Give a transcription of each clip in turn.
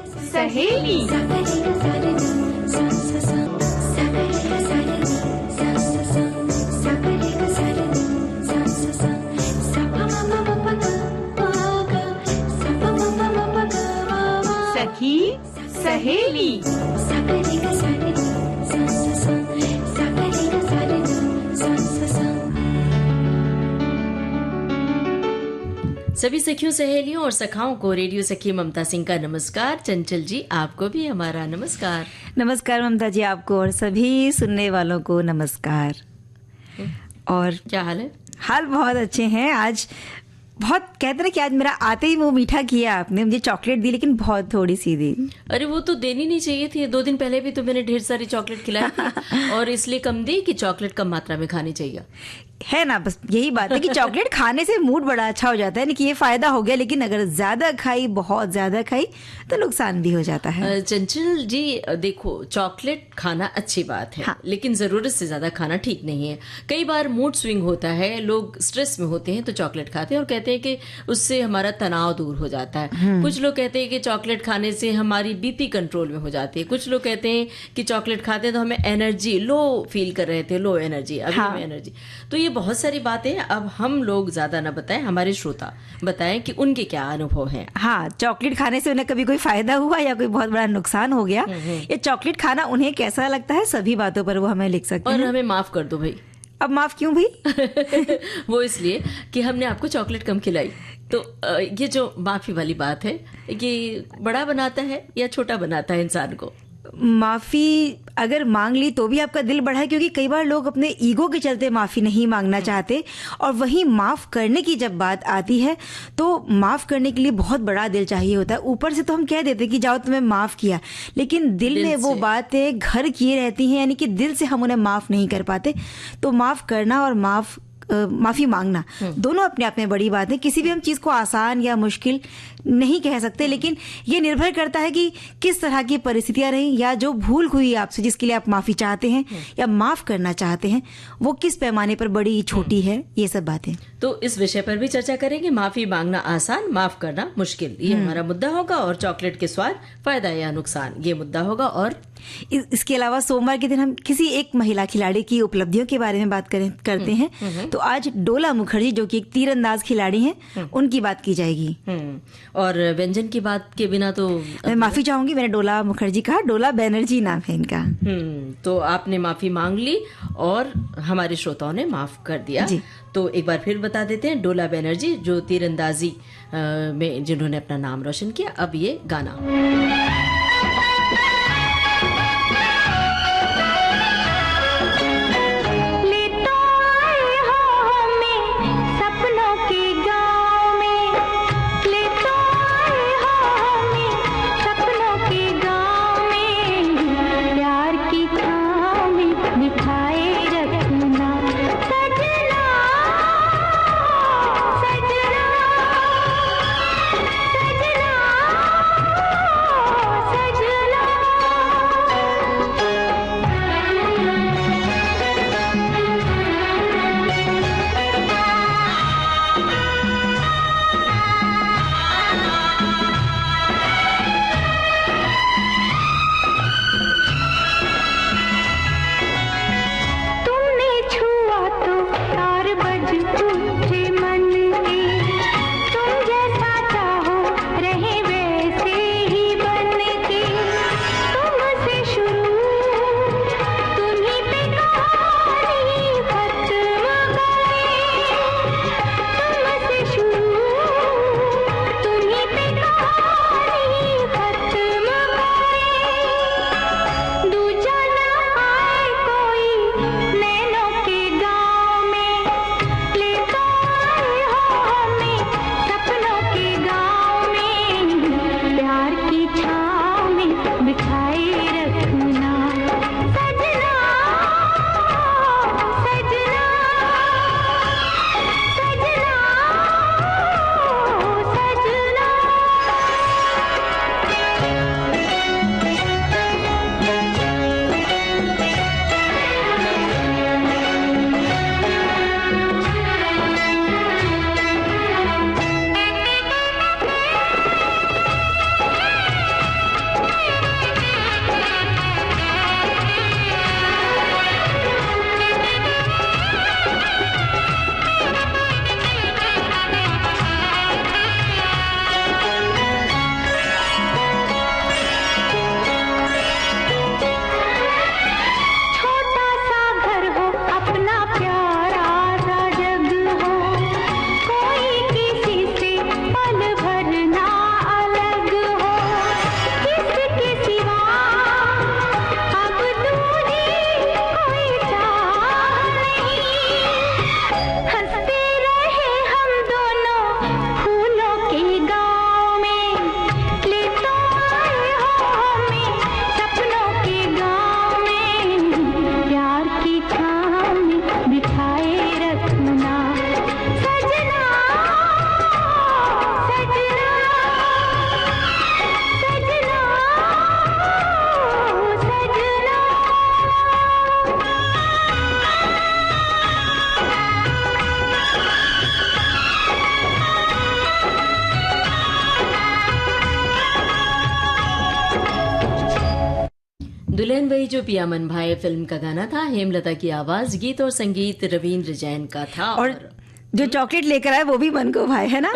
सहेली। सखी सहेली। सभी सखियों, सहेलियों और सखाओं को रेडियो सखी ममता सिंह का नमस्कार। चंचल जी, आपको भी हमारा नमस्कार। नमस्कार ममता जी, आपको और सभी सुनने वालों को नमस्कार। और क्या हाल है? हाल बहुत अच्छे हैं। आज बहुत कहते हैं कि आज मेरा आते ही मुंह मीठा किया आपने। मुझे चॉकलेट दी, लेकिन बहुत थोड़ी सी दी। अरे वो तो देनी नहीं चाहिए थी। 2 दिन पहले भी तो मैंने ढेर सारी चॉकलेट खिलाई थी और इसलिए कम दी कि चॉकलेट कम मात्रा में खानी चाहिए। है ना, बस यही बात है कि चॉकलेट खाने से मूड बड़ा अच्छा हो जाता है, नहीं कि ये फायदा हो गया, लेकिन अगर ज्यादा खाई, बहुत ज्यादा खाई तो नुकसान भी हो जाता है। चंचल जी देखो, चॉकलेट खाना अच्छी बात है, हाँ। लेकिन जरूरत से ज्यादा खाना ठीक नहीं है। कई बार मूड स्विंग होता है, लोग स्ट्रेस में होते हैं तो चॉकलेट खाते हैं और कहते हैं कि उससे हमारा तनाव दूर हो जाता है। कुछ लोग कहते हैं कि चॉकलेट खाने से हमारी बीपी कंट्रोल में हो जाती है। कुछ लोग कहते हैं कि चॉकलेट खाते हैं तो हमें एनर्जी लो फील कर रहे थे, लो एनर्जी, अभी हाँ। हमें एनर्जी। तो ये बहुत सारी बातें अब हम लोग ज्यादा ना बताएं, हमारे श्रोता बताएं कि उनके क्या अनुभव हैं। हाँ, चॉकलेट खाने से उन्हें कभी कोई फायदा हुआ या कोई बहुत बड़ा नुकसान हो गया, ये चॉकलेट खाना उन्हें कैसा लगता है, सभी बातों पर वो हमें लिख सकते और हैं। हमें माफ कर दो भाई। अब माफ क्यों भाई? वो इसलिए कि हमने आपको चॉकलेट कम खिलाई। तो ये जो माफी वाली बात है, ये बड़ा बनाता है या छोटा बनाता है इंसान को? माफी अगर मांग ली तो भी आपका दिल बढ़ा है, क्योंकि कई बार लोग अपने ईगो के चलते माफी नहीं मांगना चाहते, और वहीं माफ करने की जब बात आती है तो माफ करने के लिए बहुत बड़ा दिल चाहिए होता है। ऊपर से तो हम कह देते कि जाओ तुम्हें माफ किया, लेकिन दिल में वो बातें घर किए रहती हैं, यानी कि दिल से हम उन्हें माफ नहीं कर पाते। तो माफ करना और माफी मांगना दोनों अपने आप में बड़ी बात है। किसी भी हम चीज को आसान या मुश्किल नहीं कह सकते, लेकिन ये निर्भर करता है कि किस तरह की परिस्थितियां रही, या जो भूल हुई आपसे जिसके लिए आप माफी चाहते हैं या माफ करना चाहते हैं, वो किस पैमाने पर बड़ी छोटी है, ये सब बातें। तो इस विषय पर भी चर्चा करेंगे। माफी मांगना आसान, माफ करना मुश्किल, ये हमारा मुद्दा होगा। और चॉकलेट के स्वाद, फायदा या नुकसान, ये मुद्दा होगा। और इसके अलावा सोमवार के दिन हम किसी एक महिला खिलाड़ी की उपलब्धियों के बारे में बात करते हैं। तो आज डोला मुखर्जी, जो कि एक तीरंदाज खिलाड़ी हैं, उनकी बात की जाएगी। और व्यंजन की बात के बिना तो मैं माफी चाहूंगी, मैंने डोला मुखर्जी कहा, डोला बैनर्जी नाम है इनका। तो आपने माफी मांग ली और हमारे श्रोताओं ने माफ कर दिया जी। तो एक बार फिर बता देते हैं, डोला बैनर्जी जो तीरंदाजी में जिन्होंने अपना नाम रोशन किया। अब ये गाना। दुल्हन वही जो पिया मन भाए फिल्म का गाना था, हेमलता की आवाज, गीत और संगीत रविंद्र जैन का था। और जो चॉकलेट लेकर आए वो भी मन को भाए, है ना?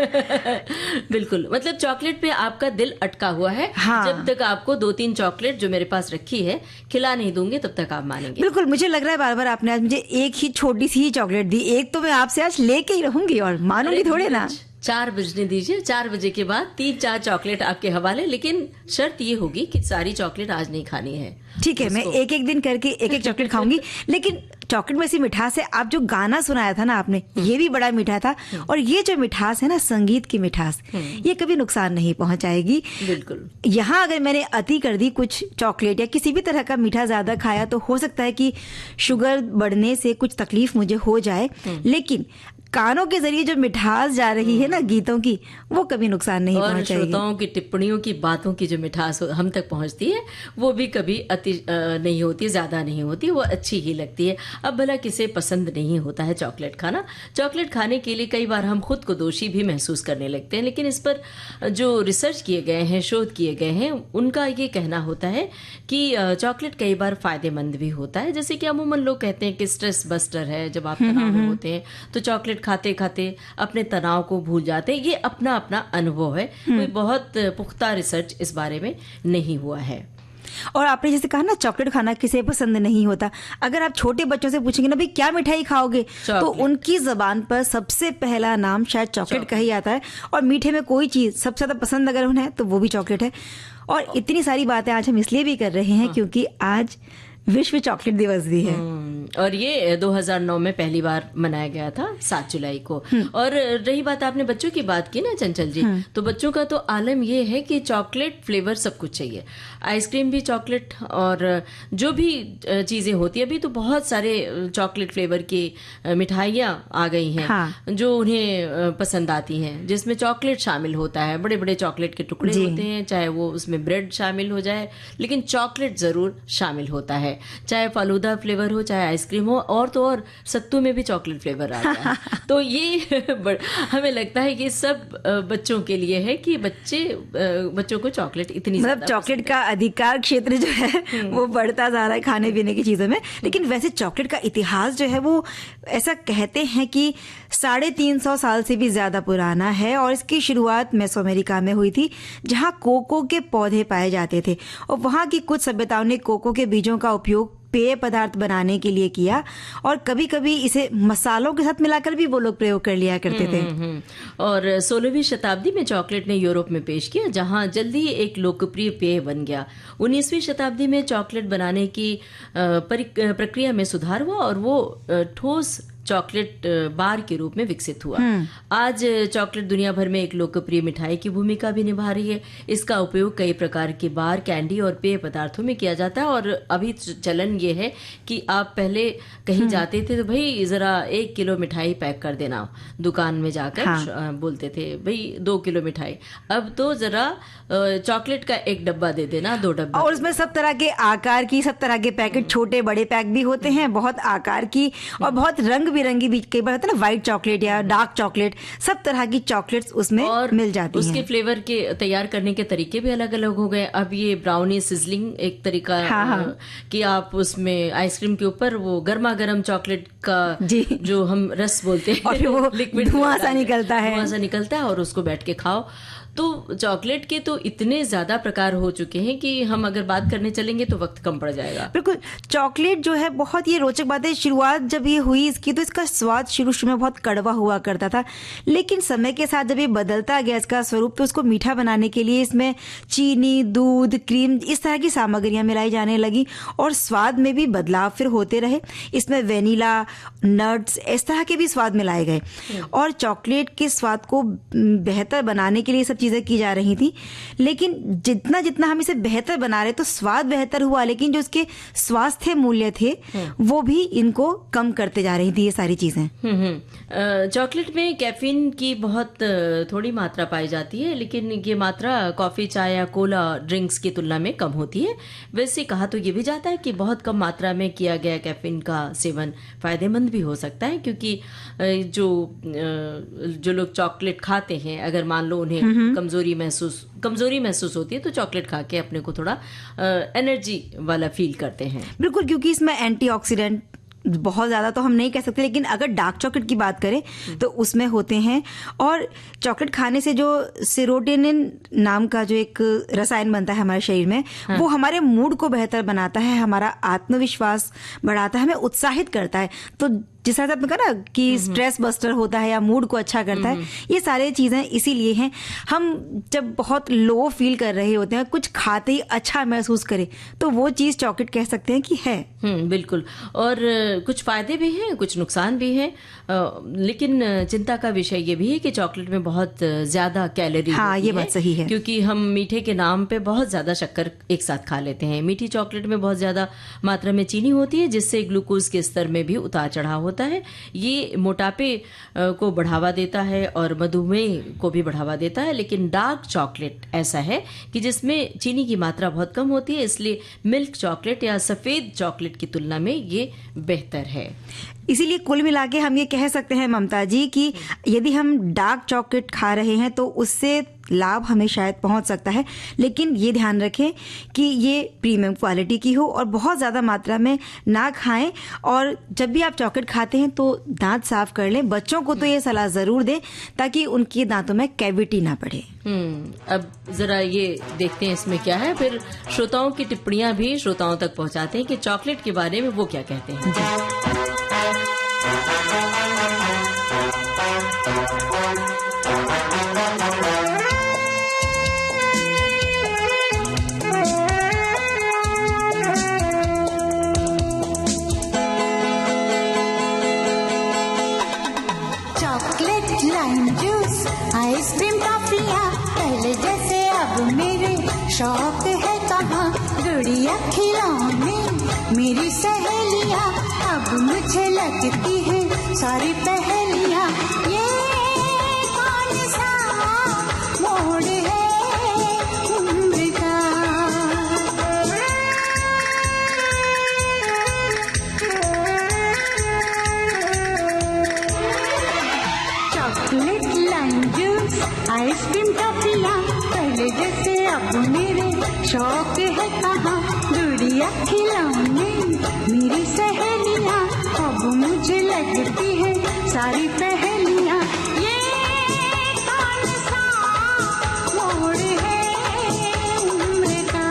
बिल्कुल, मतलब चॉकलेट पे आपका दिल अटका हुआ है। हाँ। जब तक आपको 2-3 चॉकलेट जो मेरे पास रखी है खिला नहीं दूंगे तब तक आप मानेंगे। बिल्कुल, मुझे लग रहा है बार बार आपने आज मुझे एक ही छोटी सी ही चॉकलेट दी, एक तो मैं आपसे आज लेके ही रहूंगी और मानूंगी थोड़े ना। 4 बजने दीजिए, 4 बजे के बाद 3-4 चॉकलेट आपके हवाले, लेकिन शर्त ये होगी कि सारी चॉकलेट आज नहीं खानी है। ठीक है, मैं एक एक दिन करके एक एक चॉकलेट खाऊंगी। लेकिन चॉकलेट में ऐसी मिठास है, आप जो गाना सुनाया था ना आपने, ये भी बड़ा मीठा था। और ये जो मिठास है ना, संगीत की मिठास, ये कभी नुकसान नहीं पहुंचाएगी। बिल्कुल। यहाँ अगर मैंने अति कर दी कुछ चॉकलेट या किसी भी तरह का मीठा ज्यादा खाया तो हो सकता है कि शुगर बढ़ने से कुछ तकलीफ मुझे हो जाए, लेकिन कानों के जरिए जो मिठास जा रही है ना गीतों की, वो कभी नुकसान नहीं पहुंचाएगी। और श्रोताओं की टिप्पणियों की, बातों की जो मिठास हम तक पहुंचती है वो भी कभी अति नहीं होती, ज्यादा नहीं होती, वो अच्छी ही लगती है। अब भला किसे पसंद नहीं होता है चॉकलेट खाना? चॉकलेट खाने के लिए कई बार हम खुद को दोषी भी महसूस करने लगते हैं, लेकिन इस पर जो रिसर्च किए गए हैं, शोध किए गए हैं, उनका ये कहना होता है कि चॉकलेट कई बार फायदेमंद भी होता है। जैसे कि अमूमन लोग कहते हैं कि स्ट्रेस बस्टर है, जब आप तनाव में होते हैं तो चॉकलेट खाते खाते अपने तनाव को भूल जाते हैं। ये अपना अपना अनुभव है, कोई बहुत पुख्ता रिसर्च इस बारे में नहीं हुआ है। और आपने जैसे कहा ना चॉकलेट खाना किसे पसंद नहीं होता, अगर आप छोटे बच्चों से पूछेंगे ना भाई क्या मिठाई खाओगे, तो उनकी जबान पर सबसे पहला नाम शायद चॉकलेट का ही आता है। और मीठे में कोई चीज सबसे ज्यादा पसंद अगर उन्हें है तो वो भी चॉकलेट है। और इतनी सारी बातें आज हम इसलिए भी कर रहे हैं क्योंकि आज विश्व चॉकलेट दिवस भी है। और ये 2009 में पहली बार मनाया गया था, 7 जुलाई को। और रही बात, आपने बच्चों की बात की ना चंचल जी, तो बच्चों का तो आलम ये है कि चॉकलेट फ्लेवर सब कुछ चाहिए। आइसक्रीम भी चॉकलेट, और जो भी चीजें होती है, अभी तो बहुत सारे चॉकलेट फ्लेवर की मिठाइयाँ आ गई हैं। हाँ। जो उन्हें पसंद आती हैं, जिसमें चॉकलेट शामिल होता है, बड़े बड़े चॉकलेट के टुकड़े होते हैं, चाहे वो उसमें ब्रेड शामिल हो जाए, लेकिन चॉकलेट जरूर शामिल होता है। चाहे फालूदा फ्लेवर हो, चाहे आइसक्रीम हो, और तो और सत्तू में भी चॉकलेट फ्लेवर आता है। तो ये हमें लगता है कि सब बच्चों के लिए है कि बच्चों को चॉकलेट इतनी, मतलब चॉकलेट का अधिकार क्षेत्र जो है वो बढ़ता जा रहा है खाने पीने की चीजों में। लेकिन वैसे चॉकलेट का इतिहास जो है वो ऐसा कहते हैं कि 350 साल से भी ज्यादा पुराना है। और इसकी शुरुआत मेसोअमेरिका में हुई थी, जहां कोको के पौधे पाए जाते थे, और वहां की कुछ सभ्यताओं ने कोको के बीजों का उपयोग पेय पदार्थ बनाने के लिए किया, और कभी कभी इसे मसालों के साथ मिलाकर भी वो लोग प्रयोग कर लिया करते थे। और 16वीं शताब्दी में चॉकलेट ने यूरोप में पेश किया, जहां जल्दी ही एक लोकप्रिय पेय बन गया। 19वीं शताब्दी में चॉकलेट बनाने की प्रक्रिया में सुधार हुआ और वो ठोस चॉकलेट बार के रूप में विकसित हुआ। आज चॉकलेट दुनिया भर में एक लोकप्रिय मिठाई की भूमिका भी निभा रही है। इसका उपयोग कई प्रकार के बार, कैंडी और पेय पदार्थों में किया जाता है। और अभी चलन ये है कि आप पहले कहीं जाते थे तो भाई जरा 1 किलो मिठाई पैक कर देना, दुकान में जाकर बोलते थे भाई 2 किलो मिठाई। अब तो जरा चॉकलेट का 1 डब्बा दे देना, 2 डब्बा। और उसमें सब तरह के आकार की, सब तरह के पैकेट, छोटे बड़े पैक भी होते हैं, बहुत आकार की और बहुत रंग बिरंगी भी कई बार होता है ना, व्हाइट चॉकलेट या डार्क चॉकलेट, सब तरह की चॉकलेट्स उसमें मिल जाती हैं। उसके फ्लेवर के तैयार करने के तरीके भी अलग अलग हो गए। अब ये ब्राउनी सिजलिंग एक तरीका कि आप उसमें आइसक्रीम के ऊपर वो गर्मा गर्म चॉकलेट का जो हम रस बोलते हैं, और वो लिक्विड धुआं सा निकलता है और उसको बैठ के खाओ। तो चॉकलेट के तो इतने ज्यादा प्रकार हो चुके हैं कि हम अगर बात करने चलेंगे तो वक्त कम पड़ जाएगा। बिल्कुल, चॉकलेट जो है बहुत ये रोचक बात है। शुरुआत जब ये हुई इसकी, तो इसका स्वाद शुरू में बहुत कड़वा हुआ करता था, लेकिन समय के साथ जब ये बदलता गया इसका स्वरूप, तो उसको मीठा बनाने के लिए इसमें चीनी, दूध, क्रीम, इस तरह की सामग्रियां मिलाई जाने लगी और स्वाद में भी बदलाव फिर होते रहे। इसमें वेनिला, नट्स, इस तरह के भी स्वाद मिलाए गए और चॉकलेट के स्वाद को बेहतर बनाने के लिए सब चीजें की जा रही थी। लेकिन जितना जितना हम इसे बेहतर बना रहे तो स्वाद बेहतर हुआ, लेकिन जो उसके स्वास्थ्य मूल्य थे वो भी इनको कम करते जा रही थी ये सारी चीजें। चॉकलेट में कैफीन की बहुत थोड़ी मात्रा पाई जाती है, लेकिन ये मात्रा कॉफी, चाय या कोला ड्रिंक्स की तुलना में कम होती है। वैसे कहा तो ये भी जाता है कि बहुत कम मात्रा में किया गया कैफीन का सेवन फायदेमंद भी हो सकता है, क्योंकि जो लोग चॉकलेट खाते हैं, अगर मान लो उन्हें कमजोरी महसूस होती है, तो चॉकलेट खा के अपने को थोड़ा एनर्जी वाला फील करते हैं। बिल्कुल, क्योंकि इसमें एंटीऑक्सीडेंट बहुत ज़्यादा तो हम नहीं कह सकते, लेकिन अगर डार्क चॉकलेट की बात करें तो उसमें होते हैं। और चॉकलेट खाने से जो सेरोटोनिन नाम का जो एक रसायन बनता है हमारे शरीर में, वो हमारे मूड को बेहतर बनाता है, हमारा आत्मविश्वास बढ़ाता है, हमें उत्साहित करता है। तो जिस तरह से आपने कहा ना कि स्ट्रेस बस्टर होता है या मूड को अच्छा करता है, ये सारी चीज़ें इसीलिए हैं। हम जब बहुत लो फील कर रहे होते हैं, कुछ खाते ही अच्छा महसूस करें, तो वो चीज़ चॉकलेट कह सकते हैं कि है। बिल्कुल। और कुछ फायदे भी हैं, कुछ नुकसान भी हैं, लेकिन चिंता का विषय ये भी है कि चॉकलेट में बहुत ज्यादा कैलोरी होती ये बात सही है, क्योंकि हम मीठे के नाम पे बहुत ज्यादा शक्कर एक साथ खा लेते हैं। मीठी चॉकलेट में बहुत ज्यादा मात्रा में चीनी होती है, जिससे ग्लूकोज के स्तर में भी उतार चढ़ाव होता है। ये मोटापे को बढ़ावा देता है और मधुमेह को भी बढ़ावा देता है। लेकिन डार्क चॉकलेट ऐसा है कि जिसमें चीनी की मात्रा बहुत कम होती है, इसलिए मिल्क चॉकलेट या सफेद चॉकलेट की तुलना में ये बेहतर है। इसीलिए कुल मिला के हम ये कह सकते हैं ममता जी कि यदि हम डार्क चॉकलेट खा रहे हैं तो उससे लाभ हमें शायद पहुंच सकता है, लेकिन ये ध्यान रखें कि ये प्रीमियम क्वालिटी की हो और बहुत ज़्यादा मात्रा में ना खाएं। और जब भी आप चॉकलेट खाते हैं तो दांत साफ कर लें। बच्चों को तो ये सलाह ज़रूर दें ताकि उनके दांतों में कैविटी ना पड़े। अब जरा ये देखते हैं इसमें क्या है, फिर श्रोताओं की टिप्पणियां भी श्रोताओं तक पहुंचाते हैं कि चॉकलेट के बारे में वो क्या कहते हैं। चॉकलेट, लाइम जूस, आइसक्रीम, टॉफियाँ, पहले जैसे अब मेरे शौक है कहाँ। गुड़िया खिलौने, मेरी सहेलियाँ, अब मुझे लगती है सारी पहेलियाँ। ये कौन सा मोड़ है उम्र का। चॉकलेट, लाइम जूस, आइसक्रीम, टॉफियाँ, पहले जैसे अब मेरे शौक है कहाँ। गुड़िया खिलौने, मेरी सहेलियाँ, अब मुझे लगती है सारी पहेलियाँ। ये कौन सा मोड़ है उम्र का।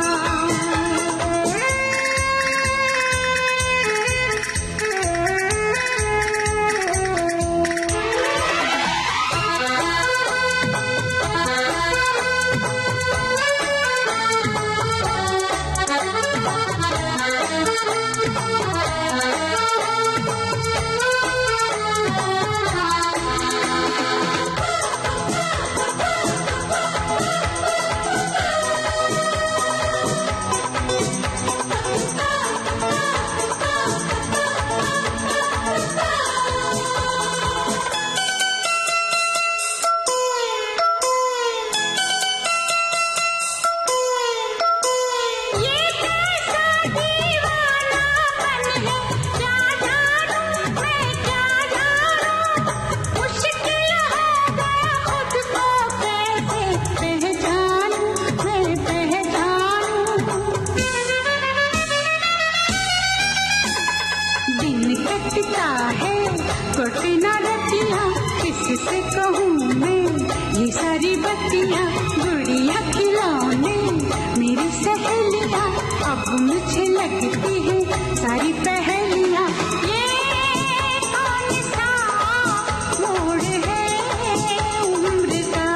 कठिना रतियाँ किससे कहूँ मैं ये सारी बत्तियाँ। गुड़िया खिलौने, मेरी सहेलियाँ, अब मुझे लगती है सारी पहेलियाँ। ये कौन सा मोड़ है उम्र का।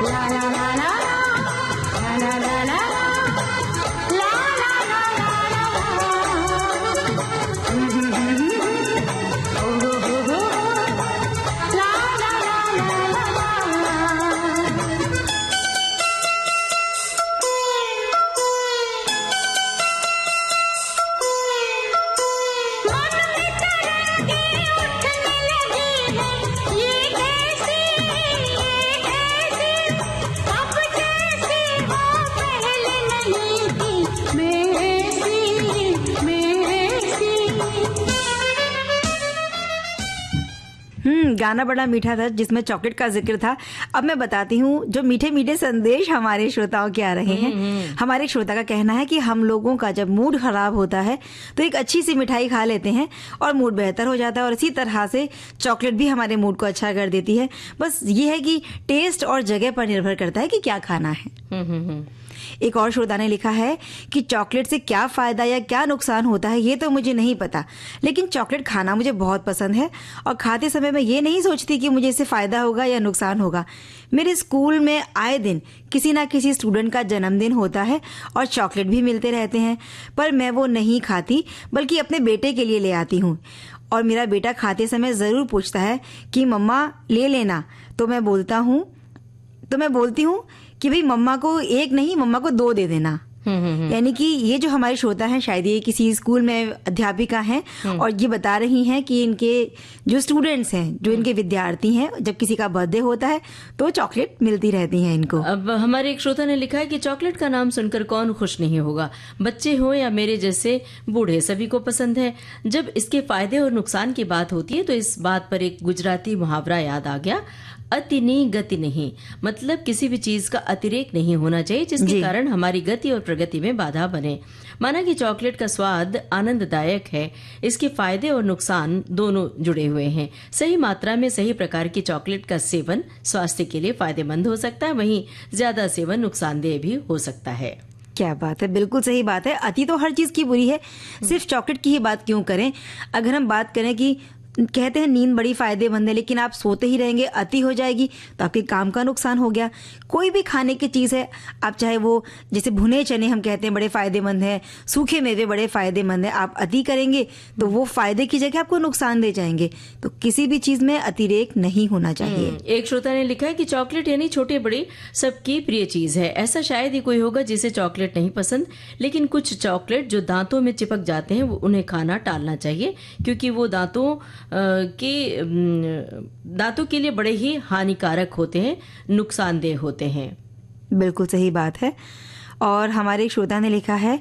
La la la la la la गाना बड़ा मीठा था जिसमें चॉकलेट का जिक्र था। अब मैं बताती हूँ जो मीठे मीठे संदेश हमारे श्रोताओं के आ रहे हैं। हमारे एक श्रोता का कहना है कि हम लोगों का जब मूड खराब होता है तो एक अच्छी सी मिठाई खा लेते हैं और मूड बेहतर हो जाता है, और इसी तरह से चॉकलेट भी हमारे मूड को अच्छा कर देती है। बस ये है कि टेस्ट और जगह पर निर्भर करता है कि क्या खाना है। एक और श्रोता ने लिखा है कि चॉकलेट से क्या फायदा या क्या नुकसान होता है ये तो मुझे नहीं पता, लेकिन चॉकलेट खाना मुझे बहुत पसंद है और खाते समय मैं ये नहीं सोचती कि मुझे इससे फायदा होगा या नुकसान होगा। मेरे स्कूल में आए दिन किसी ना किसी स्टूडेंट का जन्मदिन होता है और चॉकलेट भी मिलते रहते हैं, पर मैं वो नहीं खाती बल्कि अपने बेटे के लिए ले आती हूँ। और मेरा बेटा खाते समय ज़रूर पूछता है कि मम्मा ले लेना, तो मैं बोलती हूँ कि भाई मम्मा को एक नहीं, मम्मा को 2 दे देना। यानी कि ये जो हमारे श्रोता हैं शायद ये किसी स्कूल में अध्यापिका हैं और ये बता रही हैं कि इनके जो स्टूडेंट्स हैं, जो इनके विद्यार्थी हैं, जब किसी का बर्थडे होता है तो चॉकलेट मिलती रहती है इनको। अब हमारे एक श्रोता ने लिखा है कि चॉकलेट का नाम सुनकर कौन खुश नहीं होगा, बच्चे हो या मेरे जैसे बूढ़े, सभी को पसंद है। जब इसके फायदे और नुकसान की बात होती है तो इस बात पर एक गुजराती मुहावरा याद आ गया, अति नहीं गति नहीं, मतलब किसी भी चीज का अतिरेक नहीं होना चाहिए जिसके कारण हमारी गति और प्रगति में बाधा बने। माना कि चॉकलेट का स्वाद आनंददायक है, इसके फायदे और नुकसान दोनों जुड़े हुए हैं। सही मात्रा में सही प्रकार की चॉकलेट का सेवन स्वास्थ्य के लिए फायदेमंद हो सकता है, वहीं ज्यादा सेवन नुकसानदेह भी हो सकता है। क्या बात है, बिल्कुल सही बात है। अति तो हर चीज की बुरी है, सिर्फ चॉकलेट की ही बात क्यों करें। अगर हम बात करें कि कहते हैं नींद बड़ी फायदेमंद है, लेकिन आप सोते ही रहेंगे, अति हो जाएगी तो आपके काम का नुकसान हो गया। कोई भी खाने की चीज़ है, आप चाहे वो जैसे भुने चने हम कहते हैं बड़े फायदेमंद हैं, सूखे मेवे बड़े फायदेमंद हैं, आप अति करेंगे तो वो फायदे की जगह आपको नुकसान दे जाएंगे। तो किसी भी चीज़ में अतिरेक नहीं होना चाहिए। एक श्रोता ने लिखा है कि चॉकलेट यानी छोटे बड़े सबकी प्रिय चीज है। ऐसा शायद ही कोई होगा जिसे चॉकलेट नहीं पसंद, लेकिन कुछ चॉकलेट जो दांतों में चिपक जाते हैं वो उन्हें खाना टालना चाहिए, क्योंकि वो दांतों के लिए बड़े ही हानिकारक होते हैं, नुकसानदेह होते हैं। बिल्कुल सही बात है। और हमारे एक श्रोता ने लिखा है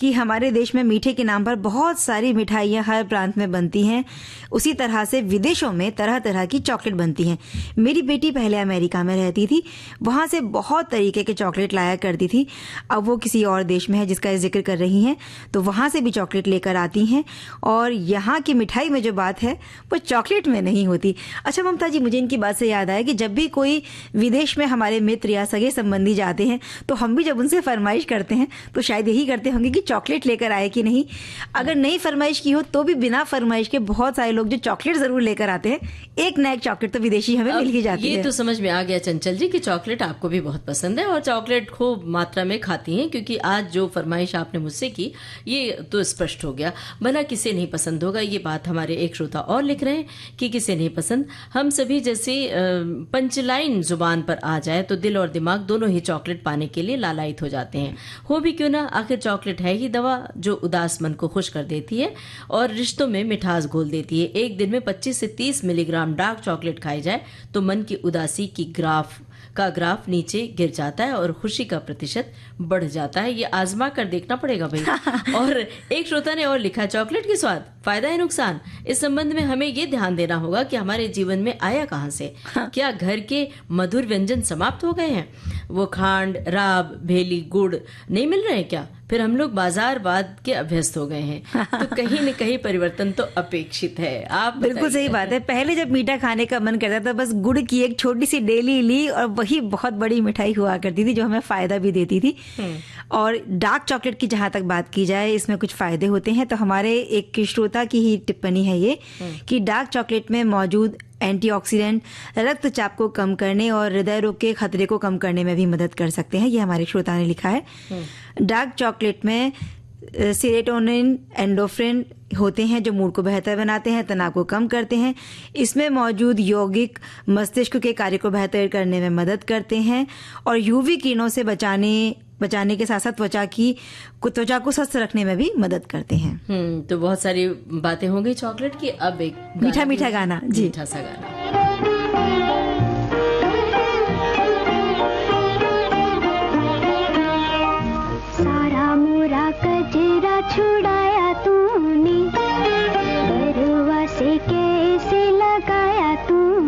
कि हमारे देश में मीठे के नाम पर बहुत सारी मिठाइयाँ हर प्रांत में बनती हैं, उसी तरह से विदेशों में तरह तरह की चॉकलेट बनती हैं। मेरी बेटी पहले अमेरिका में रहती थी, वहाँ से बहुत तरीके के चॉकलेट लाया करती थी। अब वो किसी और देश में है जिसका जिक्र कर रही हैं, तो वहाँ से भी चॉकलेट लेकर आती हैं। और यहाँ की मिठाई में जो बात है वो चॉकलेट में नहीं होती। अच्छा ममता जी, मुझे इनकी बात से याद आया कि जब भी कोई विदेश में हमारे मित्र या सगे संबंधी जाते हैं तो हम भी जब उनसे फरमाइश करते हैं तो शायद यही करते होंगे कि चॉकलेट लेकर आए कि नहीं। अगर नहीं फरमाइश की हो तो भी बिना फरमाइश के बहुत सारे लोग जो चॉकलेट जरूर लेकर आते हैं, एक ना एक चॉकलेट तो विदेशी हमें मिल ही जाती है। ये तो समझ में आ गया चंचल जी कि चॉकलेट आपको भी बहुत पसंद है और चॉकलेट खूब मात्रा में खाती हैं, क्योंकि आज जो फरमाइश आपने मुझसे की ये तो स्पष्ट हो गया। भला किसे नहीं पसंद होगा, ये बात हमारे एक श्रोता और लिख रहे हैं कि किसे नहीं पसंद। हम सभी जैसे पंचलाइन जुबान पर आ जाए तो दिल और दिमाग दोनों ही चॉकलेट पाने के लिए लालायित हो जाते हैं। हो भी क्यों ना, आखिर चॉकलेट है ही दवा जो उदास मन को खुश कर देती है और रिश्तों में मिठास घोल देती है। एक दिन में 25 से 30 मिलीग्राम डार्क चॉकलेट खाई जाए तो मन की उदासी की ग्राफ नीचे गिर जाता है और खुशी का प्रतिशत बढ़ जाता है। ये आजमा कर देखना पड़ेगा भाई। और एक श्रोता ने और लिखा, चॉकलेट के स्वाद, फायदा है नुकसान, इस संबंध में हमें ये ध्यान देना होगा कि हमारे जीवन में आया कहाँ से। क्या घर के मधुर व्यंजन समाप्त हो गए हैं? वो खांड, राब, भेली, गुड़ नहीं मिल रहे हैं क्या? फिर हम लोग बाजारवाद के अभ्यस्त हो गए हैं। तो कहीं न कहीं परिवर्तन तो अपेक्षित है। आप बिल्कुल सही बात है। पहले जब मीठा खाने का मन करता था बस गुड़ की एक छोटी सी डेली ली और वही बहुत बड़ी मिठाई हुआ करती थी जो हमें फायदा भी देती थी। और डार्क चॉकलेट की जहां तक बात की जाए, इसमें कुछ फायदे होते हैं। तो हमारे एक श्रोता की ही टिप्पणी है ये कि डार्क चॉकलेट में मौजूद एंटीऑक्सीडेंट रक्तचाप को कम करने और हृदय रोग के खतरे को कम करने में भी मदद कर सकते हैं। ये हमारे श्रोता ने लिखा है। डार्क चॉकलेट में सेरोटोनिन, एंडोफ्रिन होते हैं जो मूड को बेहतर बनाते हैं, तनाव को कम करते हैं। इसमें मौजूद यौगिक मस्तिष्क के कार्य को बेहतर करने में मदद करते हैं और यूवी किरणों से बचाने के साथ साथ त्वचा को स्वस्थ रखने में भी मदद करते हैं। तो बहुत सारी बातें हो गई चॉकलेट की। अब एक मीठा गाना जी, मीठा सा गाना। सारा मोरा कचरा छुड़ाया तूने, दरवा से कैसे लगाया तूने।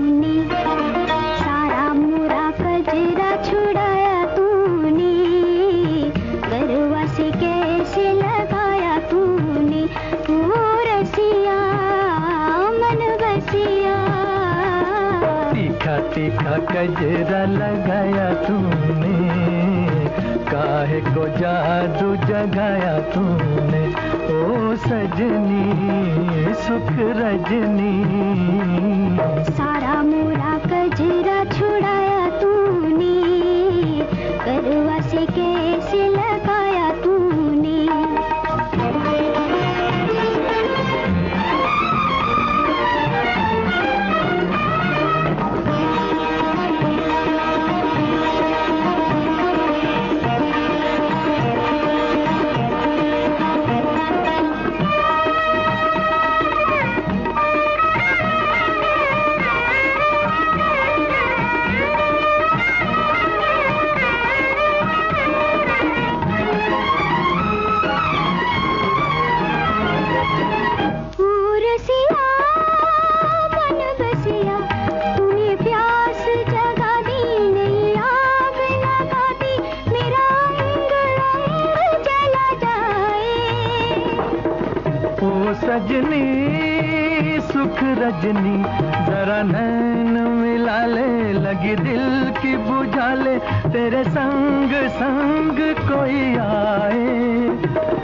तीखा कजरा लगाया तूने, काहे को जादू जगाया तूने, ओ सजनी सुख रजनी। सारा मोरा कजरा छुड़ाया तूने, करवा से कैसे लगाया तूने। सजनी सुख रजनी, जरा नैन मिला ले, लगी दिल की बुझा ले, तेरे संग संग कोई आए,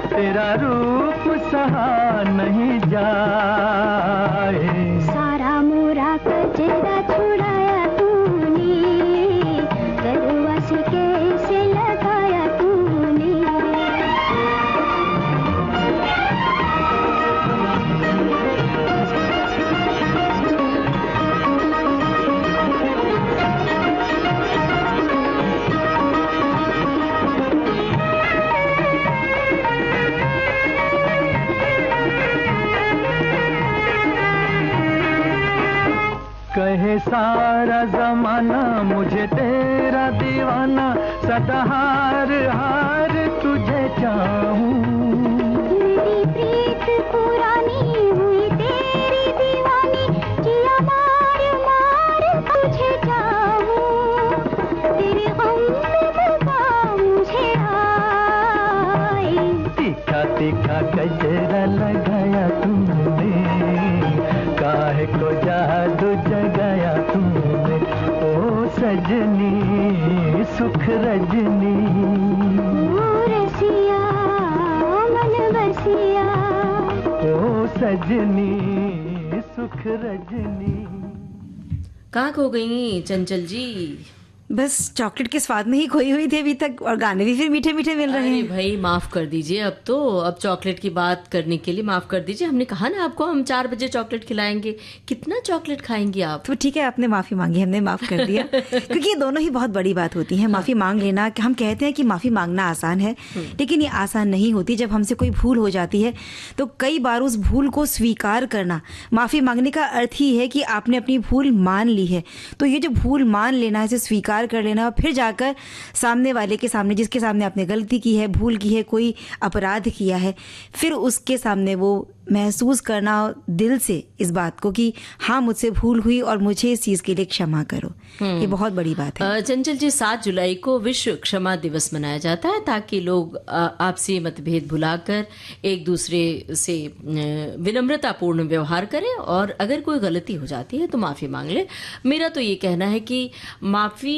तेरा रूप सहा नहीं जाए। सारा मोरा कजरा छुड़ाया तूने, करवा से कैसे लगाया तूने। कहे सारा जमाना मुझे तेरा दीवाना, सदा हार हार तुझे चाहूं। मेरी प्रीत पुरानी हुई तेरी दीवानी, किया मार मार तुझे चाहूं। तेरे गम में बता मुझे आए, तीखा तीखा कजरा लगाया तुमने, काहे को जादू जगाया तुमने, ओ सजनी सुख रजनी। ओ रसिया मन बसिया, ओ सजनी सुख रजनी। कहाँ खो गई चंचल जी? बस चॉकलेट के स्वाद में ही खोई हुई थी अभी तक, और गाने भी फिर मीठे मीठे मिल रहे अरे हैं। भाई माफ कर दीजिए, अब तो अब चॉकलेट की बात करने के लिए माफ कर दीजिए। हमने कहा ना आपको हम 4 बजे चॉकलेट खिलाएंगे, कितना चॉकलेट खाएंगी आप? तो ठीक है, आपने माफी मांगी, हमने माफ कर दिया। क्योंकि ये दोनों ही बहुत बड़ी बात होती है। माफी मांग लेना, हम कहते हैं कि माफी मांगना आसान है, लेकिन ये आसान नहीं होती। जब हमसे कोई भूल हो जाती है तो कई बार उस भूल को स्वीकार करना, माफी मांगने का अर्थ ही है कि आपने अपनी भूल मान ली है। तो ये जो भूल मान लेना है, इसे स्वीकार कर लेना, और फिर जाकर सामने वाले के सामने, जिसके सामने आपने गलती की है, भूल की है, कोई अपराध किया है, फिर उसके सामने वो महसूस करना दिल से इस बात को कि हाँ मुझसे भूल हुई और मुझे इस चीज के लिए क्षमा करो, ये बहुत बड़ी बात है। चंचल जी, 7 जुलाई को विश्व क्षमा दिवस मनाया जाता है ताकि लोग आपसी मतभेद भुलाकर एक दूसरे से विनम्रतापूर्ण व्यवहार करें, और अगर कोई गलती हो जाती है तो माफी मांग ले। मेरा तो ये कहना है कि माफी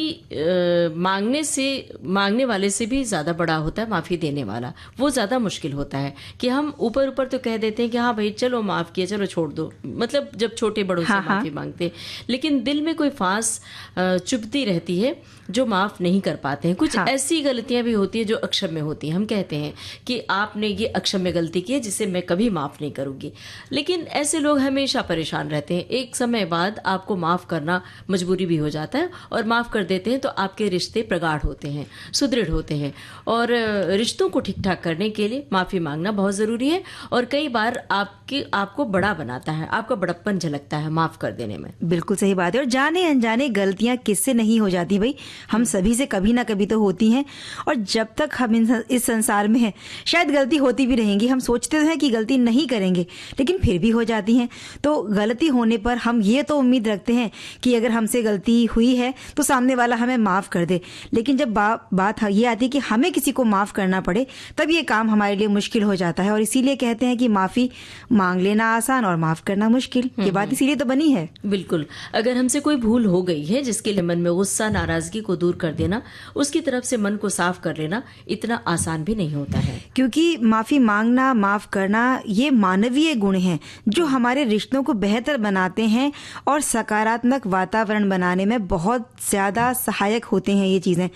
मांगने वाले से भी ज्यादा बड़ा होता है माफी देने वाला। वो ज्यादा मुश्किल होता है कि हम ऊपर ऊपर तो कह देते हैं कि हाँ भाई चलो माफ किया, चलो छोड़ दो, मतलब जब छोटे बड़ों से माफी मांगते, लेकिन दिल में कोई फांस चुभती रहती है जो माफ नहीं कर पाते हैं। कुछ ऐसी गलतियां भी होती है जो अक्षम्य होती हैं। हम कहते हैं कि आपने ये अक्षम्य गलती की है जिसे मैं कभी माफ नहीं करूंगी, लेकिन ऐसे लोग हमेशा परेशान रहते हैं। एक समय बाद आपको माफ करना मजबूरी भी हो जाता है, और माफ कर देते हैं तो आपके रिश्ते प्रगाढ़ होते हैं, सुदृढ़ होते हैं। और रिश्तों को ठीक ठाक करने के लिए माफी मांगना बहुत जरूरी है, और कई बार आपको बड़ा बनाता है, आपका बड़प्पन झलकता है माफ कर देने में। बिल्कुल सही बात है। और जाने अनजाने गलतियां किससे नहीं हो जाती भाई, हम सभी से कभी ना कभी तो होती हैं, और जब तक हम इस संसार में हैं शायद गलती होती भी रहेंगी। हम सोचते हैं कि गलती नहीं करेंगे, लेकिन फिर भी हो जाती हैं। तो गलती होने पर हम ये तो उम्मीद रखते हैं कि अगर हमसे गलती हुई है तो सामने वाला हमें माफ कर दे, लेकिन जब बात ये आती है कि हमें किसी को माफ करना पड़े, तब ये काम हमारे लिए मुश्किल हो जाता है। और इसीलिए कहते हैं कि माफी मांग लेना आसान और माफ करना मुश्किल। ये बात इसीलिए तो बनी है। बिल्कुल, अगर हमसे कोई भूल हो गई है जिसके लिए मन में गुस्सा नाराजगी को दूर कर देना, उसकी तरफ से मन को साफ कर लेना इतना आसान भी नहीं होता है। क्योंकि माफी मांगना, माफ करना ये मानवीय गुण हैं जो हमारे रिश्तों को बेहतर बनाते हैं और सकारात्मक वातावरण बनाने में बहुत ज्यादा सहायक होते हैं ये चीजें।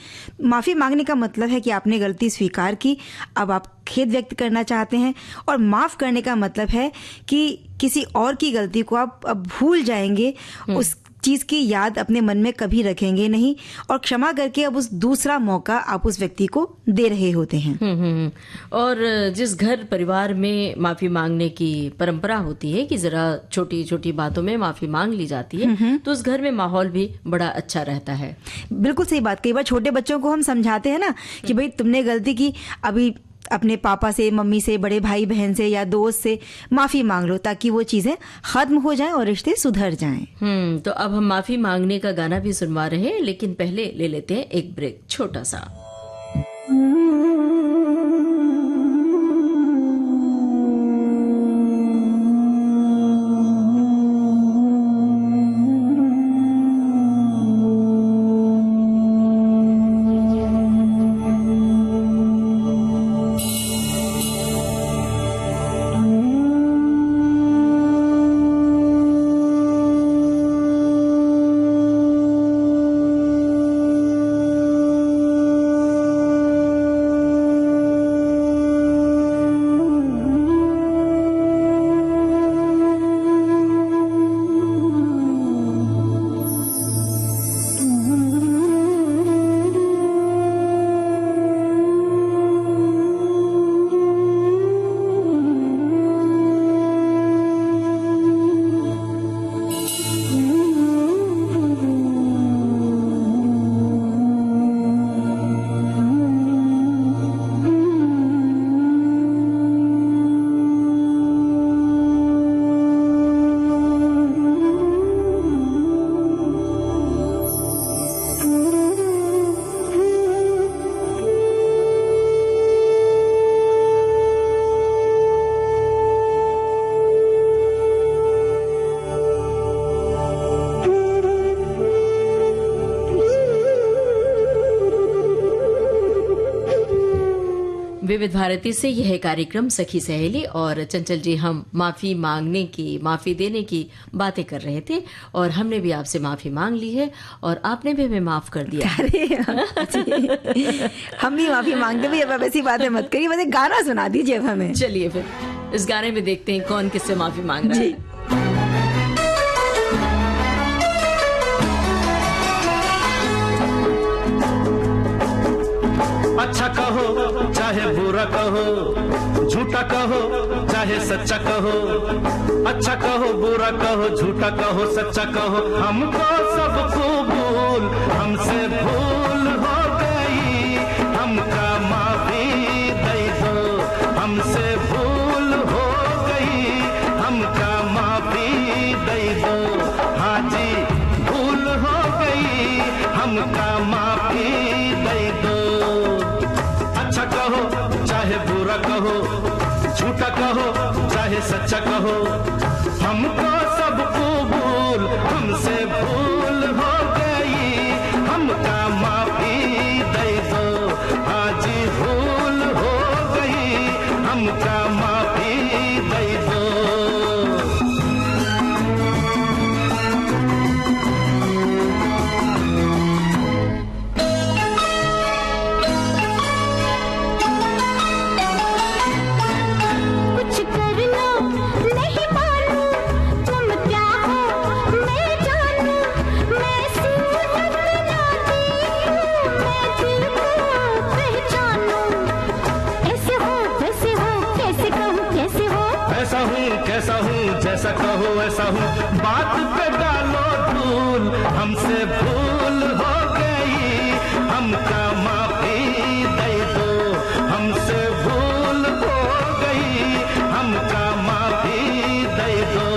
माफी मांगने का मतलब है कि आपने गलती स्वीकार की, अब आप खेद व्यक्त करना चाहते हैं, और माफ करने का मतलब है कि किसी और की गलती को आप अब भूल जाएंगे, उस चीज की याद अपने मन में कभी रखेंगे नहीं, और क्षमा करके अब उस दूसरा मौका आप उस व्यक्ति को दे रहे होते हैं। और जिस घर परिवार में माफी मांगने की परंपरा होती है कि जरा छोटी छोटी बातों में माफी मांग ली जाती है, तो उस घर में माहौल भी बड़ा अच्छा रहता है। बिल्कुल सही बात। कई बार छोटे बच्चों को हम समझाते हैं ना कि भाई तुमने गलती की, अभी अपने पापा से, मम्मी से, बड़े भाई बहन से या दोस्त से माफी मांग लो ताकि वो चीजें खत्म हो जाएं और रिश्ते सुधर जाएं। तो अब हम माफी मांगने का गाना भी सुनवा रहे हैं, लेकिन पहले ले लेते हैं एक ब्रेक छोटा सा। विविध भारती से यह कार्यक्रम सखी सहेली, और चंचल जी हम माफी मांगने की, माफी देने की बातें कर रहे थे, और हमने भी आपसे माफी मांग ली है और आपने भी हमें माफ कर दिया। अरे हम भी माफी मांगते भी, अब ऐसी बातें मत करिए, बस एक गाना सुना दीजिए अब हमें। चलिए फिर इस गाने में देखते हैं कौन किससे माफी मांग रहा है। अच्छा कहो चाहे बुरा कहो, झूठा कहो चाहे सच्चा कहो, अच्छा कहो बुरा कहो, झूठा कहो सच्चा कहो, हमको सब कबूल, हमसे भूल हो गई, हमका माफी दे दो, हमसे भूल हो गई, हमका माफी दे दो, हाँ जी भूल हो गई, हमका माफी दे दो। अच्छा कहो चाहे बुरा कहो, झूठा कहो चाहे सच्चा कहो, हमको सब कबूल, हमसे भूल हो गई, हमका माफी दे दो, हाँ जी भूल हो गई, हमका माफी दे दो। कैसा हूँ जैसा कहो ऐसा हूँ, बात पे डालो धूल, हमसे भूल हो गई, हमका माफी दे दो, हमसे भूल हो गई, हमका माफी दे दो।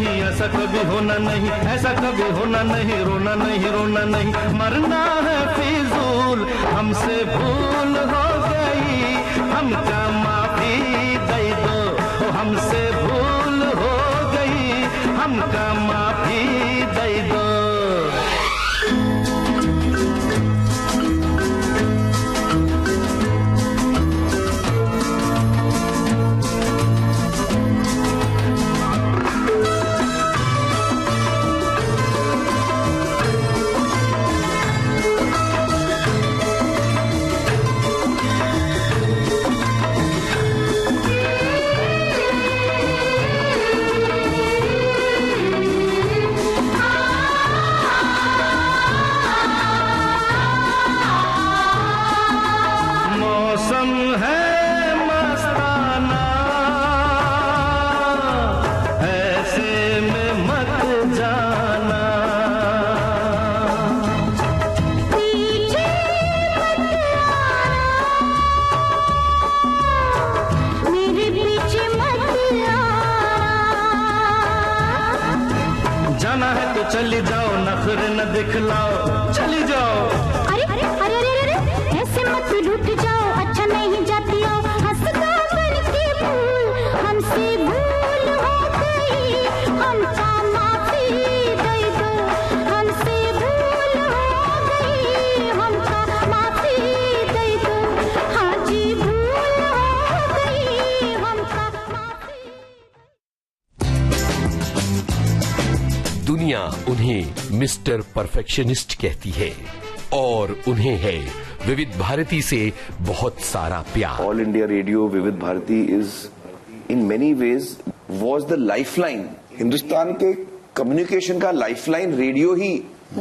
नहीं, ऐसा कभी होना नहीं, ऐसा कभी होना नहीं, रोना नहीं, रोना नहीं, मरना है फिजूल, हमसे भूल हो गई, हमका माफी दे दो, ओ हमसे भूल हो गई, हमका माफी दे दो। मौसम है मस्ताना, ऐसे में मत जाना, पीछे मत आना, मेरे पीछे मत आना। जाना है तो चली जाओ, नखरे न दिखलाओ, चली जाओ। अरे अरे अरे अरे अरे, ऐसे मत रुक जाओ, अच्छा नहीं जाती हो, हंसता बन के भूल, हमसे भूल हो गई, हमका माफी दे दो, हमसे भूल हो गई, हमका माफी दे दो, हाँ जी भूल हो गई, हमका माफी। दुनिया उन्हें मिस्टर परफेक्शनिस्ट कहती है और उन्हें है विविध भारती से बहुत सारा प्यार। All India radio Vividh Bharati is in many ways was the lifeline, Hindustan के कम्युनिकेशन का लाइफलाइन रेडियो ही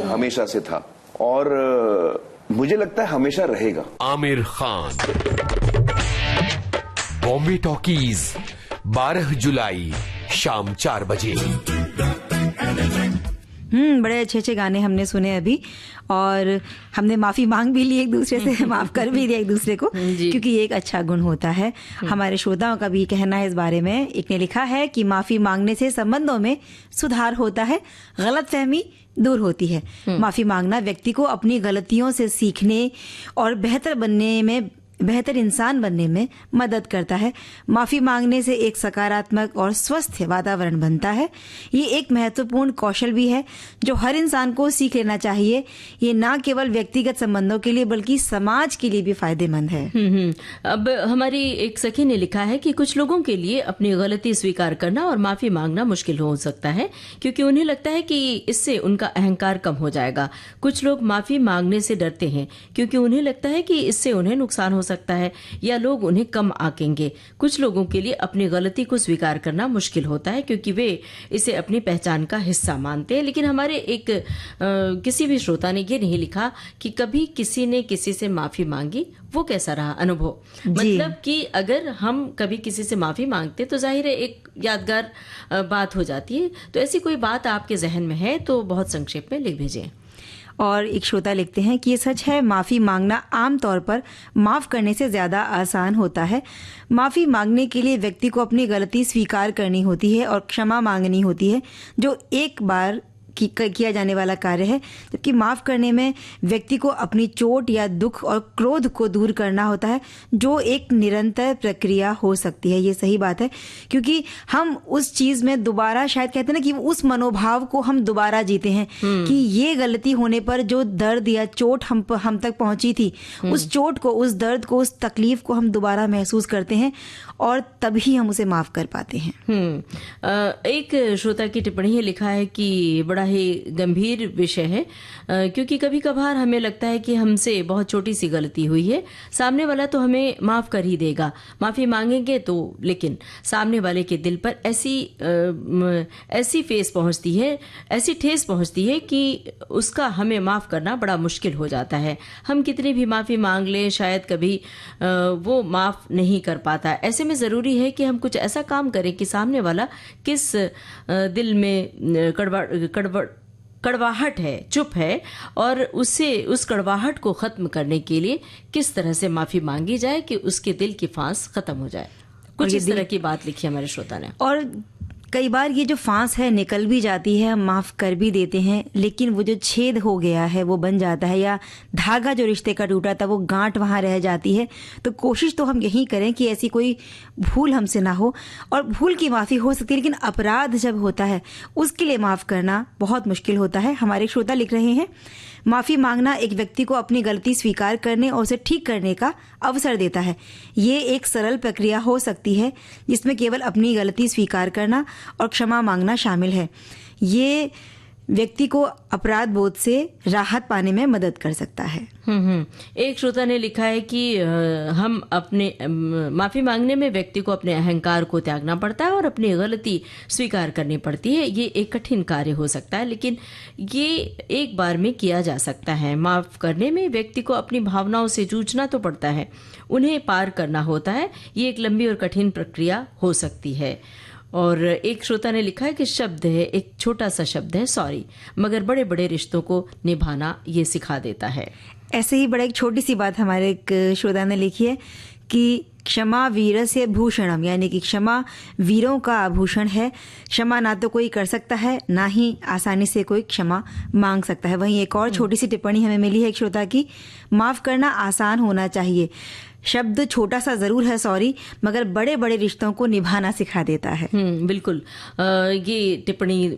हमेशा से था और मुझे लगता है हमेशा रहेगा। आमिर खान, बॉम्बे टॉकीज, 12 जुलाई शाम 4 बजे। बड़े अच्छे अच्छे गाने हमने सुने अभी और हमने माफी मांग भी ली एक दूसरे से, माफ कर भी दिया एक दूसरे को, क्योंकि ये एक अच्छा गुण होता है। हमारे श्रोताओं का भी कहना है इस बारे में। एक ने लिखा है कि माफी मांगने से संबंधों में सुधार होता है, गलतफहमी दूर होती है। माफी मांगना व्यक्ति को अपनी गलतियों से सीखने और बेहतर इंसान बनने में मदद करता है। माफी मांगने से एक सकारात्मक और स्वस्थ वातावरण बनता है। ये एक महत्वपूर्ण कौशल भी है जो हर इंसान को सीख लेना चाहिए। ये ना केवल व्यक्तिगत संबंधों के लिए बल्कि समाज के लिए भी फायदेमंद है। अब हमारी एक सखी ने लिखा है कि कुछ लोगों के लिए अपनी गलती स्वीकार करना और माफी मांगना मुश्किल हो सकता है, क्योंकि उन्हें लगता है कि इससे उनका अहंकार कम हो जाएगा। कुछ लोग माफी मांगने से डरते हैं क्योंकि उन्हें लगता है कि इससे उन्हें नुकसान हो सकता है या लोग उन्हें कम आंकेंगे। कुछ लोगों के लिए अपनी गलती को स्वीकार करना मुश्किल होता है क्योंकि वे इसे अपनी पहचान का हिस्सा मानते हैं। लेकिन हमारे एक किसी भी श्रोता ने ये नहीं लिखा कि कभी किसी ने किसी से माफी मांगी, वो कैसा रहा अनुभव। मतलब कि अगर हम कभी किसी से माफी मांगते तो जाहिर है एक यादगार बात हो जाती है। तो ऐसी कोई बात आपके जहन में है तो बहुत संक्षेप में लिख भेजें। और एक श्रोता लिखते हैं कि ये सच है, माफ़ी मांगना आमतौर पर माफ़ करने से ज़्यादा आसान होता है। माफ़ी मांगने के लिए व्यक्ति को अपनी गलती स्वीकार करनी होती है और क्षमा मांगनी होती है, जो एक बार किया जाने वाला कार्य है, जबकि माफ़ करने में व्यक्ति को अपनी चोट या दुख और क्रोध को दूर करना होता है, जो एक निरंतर प्रक्रिया हो सकती है। ये सही बात है, क्योंकि हम उस चीज़ में दोबारा, शायद कहते हैं ना कि उस मनोभाव को हम दोबारा जीते हैं कि ये गलती होने पर जो दर्द या चोट हम तक पहुंची थी, उस चोट को, उस दर्द को, उस तकलीफ को हम दोबारा महसूस करते हैं और तभी हम उसे माफ़ कर पाते हैं। एक श्रोता की टिप्पणी है, लिखा है कि बड़ा ही गंभीर विषय है, क्योंकि कभी कभार हमें लगता है कि हमसे बहुत छोटी सी गलती हुई है, सामने वाला तो हमें माफ कर ही देगा, माफी मांगेंगे तो, लेकिन सामने वाले के दिल पर ऐसी ठेस पहुंचती है कि उसका हमें माफ करना बड़ा मुश्किल हो जाता है। हम कितनी भी माफी मांग लें, शायद कभी वो माफ नहीं कर पाता। ऐसे में जरूरी है कि हम कुछ ऐसा काम करें कि सामने वाला किस दिल में कड़वाहट है, चुप है, और उस कड़वाहट को खत्म करने के लिए किस तरह से माफी मांगी जाए कि उसके दिल की फांस खत्म हो जाए। कुछ इस तरह की बात लिखी हमारे श्रोता ने। और कई बार ये जो फांस है निकल भी जाती है, हम माफ़ कर भी देते हैं, लेकिन वो जो छेद हो गया है वो बन जाता है, या धागा जो रिश्ते का टूटा था वो गांठ वहाँ रह जाती है। तो कोशिश तो हम यही करें कि ऐसी कोई भूल हमसे ना हो, और भूल की माफ़ी हो सकती है, लेकिन अपराध जब होता है उसके लिए माफ़ करना बहुत मुश्किल होता है। हमारे श्रोता लिख रहे हैं, माफ़ी मांगना एक व्यक्ति को अपनी गलती स्वीकार करने और उसे ठीक करने का अवसर देता है। ये एक सरल प्रक्रिया हो सकती है जिसमें केवल अपनी गलती स्वीकार करना और क्षमा मांगना शामिल है। ये व्यक्ति को अपराध बोध से राहत पाने में मदद कर सकता है। एक श्रोता ने लिखा है कि हम अपने माफी मांगने में व्यक्ति को अपने अहंकार को त्यागना पड़ता है और अपनी गलती स्वीकार करनी पड़ती है। ये एक कठिन कार्य हो सकता है, लेकिन ये एक बार में किया जा सकता है। माफ करने में व्यक्ति को अपनी भावनाओं से जूझना तो पड़ता है, उन्हें पार करना होता है। ये एक लंबी और कठिन प्रक्रिया हो सकती है। और एक श्रोता ने लिखा है कि शब्द है, एक छोटा सा शब्द है सॉरी, मगर बड़े बड़े रिश्तों को निभाना ये सिखा देता है। ऐसे ही बड़ा एक छोटी सी बात हमारे एक श्रोता ने लिखी है कि क्षमा वीरस्य भूषणम, यानी कि क्षमा वीरों का आभूषण है। क्षमा ना तो कोई कर सकता है, ना ही आसानी से कोई क्षमा मांग सकता है। वहीं एक और छोटी सी टिप्पणी हमें मिली है एक श्रोता की, माफ करना आसान होना चाहिए। शब्द छोटा सा जरूर है सॉरी, मगर बड़े बड़े रिश्तों को निभाना सिखा देता है। बिल्कुल। ये टिप्पणी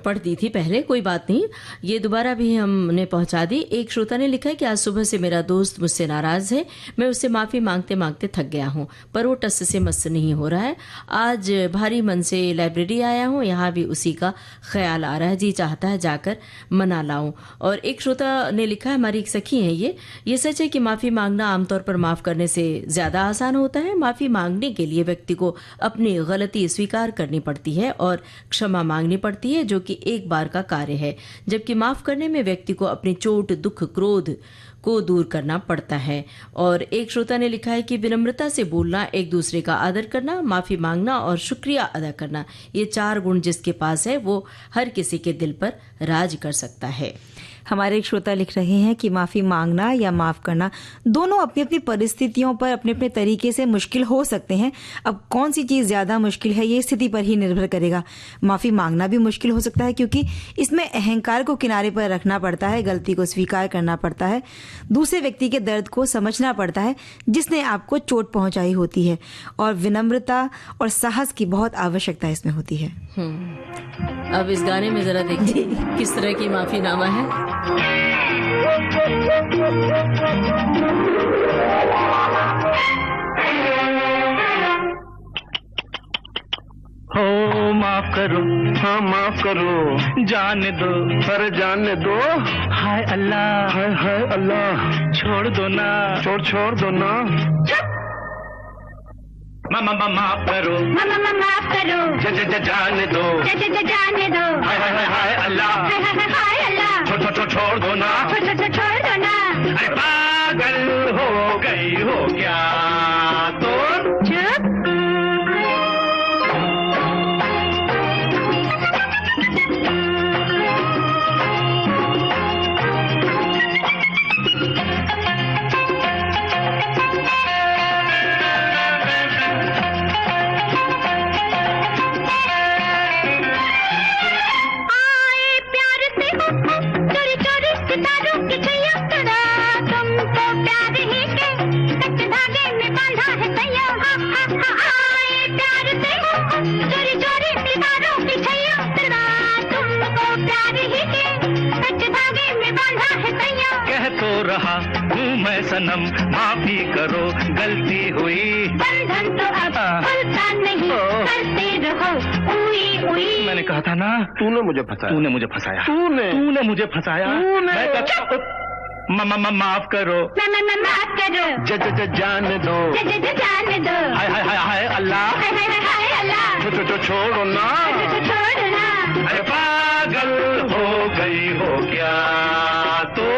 पढ़ दी थी पहले, कोई बात नहीं, ये दोबारा भी हमने पहुंचा दी। एक श्रोता ने लिखा है कि आज सुबह से मेरा दोस्त मुझसे नाराज है, मैं उससे माफी मांगते मांगते थक गया हूँ, पर वो टस से मस नहीं हो रहा है। आज भारी मन से लाइब्रेरी आया हूँ, यहाँ भी उसी का ख्याल आ रहा है, जी चाहता है जाकर मना लाऊं। और एक श्रोता ने लिखा है, हमारी एक सखी है ये सच है कि माफी मांगना आमतौर पर माफ करने से ज्यादा आसान होता है। माफी मांगने के लिए व्यक्ति को अपनी गलती स्वीकार करनी पड़ती है और क्षमा मांगनी पड़ती है, जो कि एक बार का कार्य है, जबकि माफ करने में व्यक्ति को अपनी चोट, दुख, क्रोध को दूर करना पड़ता है। और एक श्रोता ने लिखा है कि विनम्रता से बोलना, एक दूसरे का आदर करना, माफी मांगना और शुक्रिया अदा करना, ये 4 गुण जिसके पास है वो हर किसी के दिल पर राज कर सकता है। हमारे एक श्रोता लिख रहे हैं कि माफ़ी मांगना या माफ़ करना दोनों अपनी अपनी परिस्थितियों पर अपने अपने तरीके से मुश्किल हो सकते हैं। अब कौन सी चीज़ ज़्यादा मुश्किल है ये स्थिति पर ही निर्भर करेगा। माफ़ी मांगना भी मुश्किल हो सकता है क्योंकि इसमें अहंकार को किनारे पर रखना पड़ता है, गलती को स्वीकार करना पड़ता है, दूसरे व्यक्ति के दर्द को समझना पड़ता है जिसने आपको चोट पहुँचाई होती है, और विनम्रता और साहस की बहुत आवश्यकता इसमें होती है। अब इस गाने में जरा देखिए किस तरह की माफीनामा है। हो माफ करो, हाँ माफ करो, जाने दो पर जाने दो, हाय अल्लाह, हाय हाय अल्लाह, छोड़ दो ना, छोड़ दो ना, माफ करो, माफ करो, जाने दो, जाने दो, हाय हाय हाय हाय अल्लाह, हाय अल्लाह, छोड़ दो ना, छोड़ दो ना। अरे पागल हो गई हो क्या तुम? चुप। रहा हूँ मैं सनम, माफी करो गलती हुई, बंधन तो अब खुलता नहीं, करते रहो उई उई। मैंने कहा था ना, तूने मुझे फंसाया, तूने मुझे फंसाया, तूने मुझे फंसाया, माफ करो, माफ करो, जाने दो, जाने दो, हाय हाय हाय हाय अल्लाह, हाय अल्लाह, छोड़ो ना, छोड़ो ना। अरे पागल हो गई हो क्या तुम?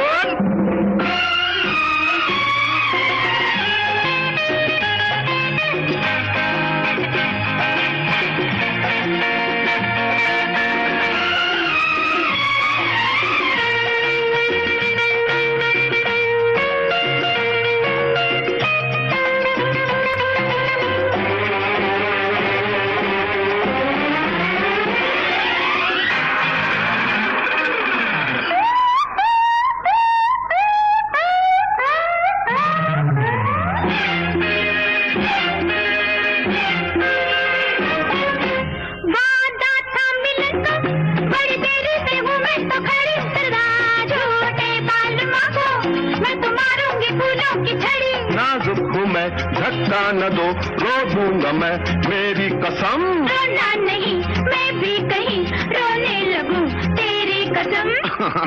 चिंता न दो, रो दूंगा मैं मेरी कसम। रोना नहीं, मैं भी कहीं रोने लगूं तेरी कसम।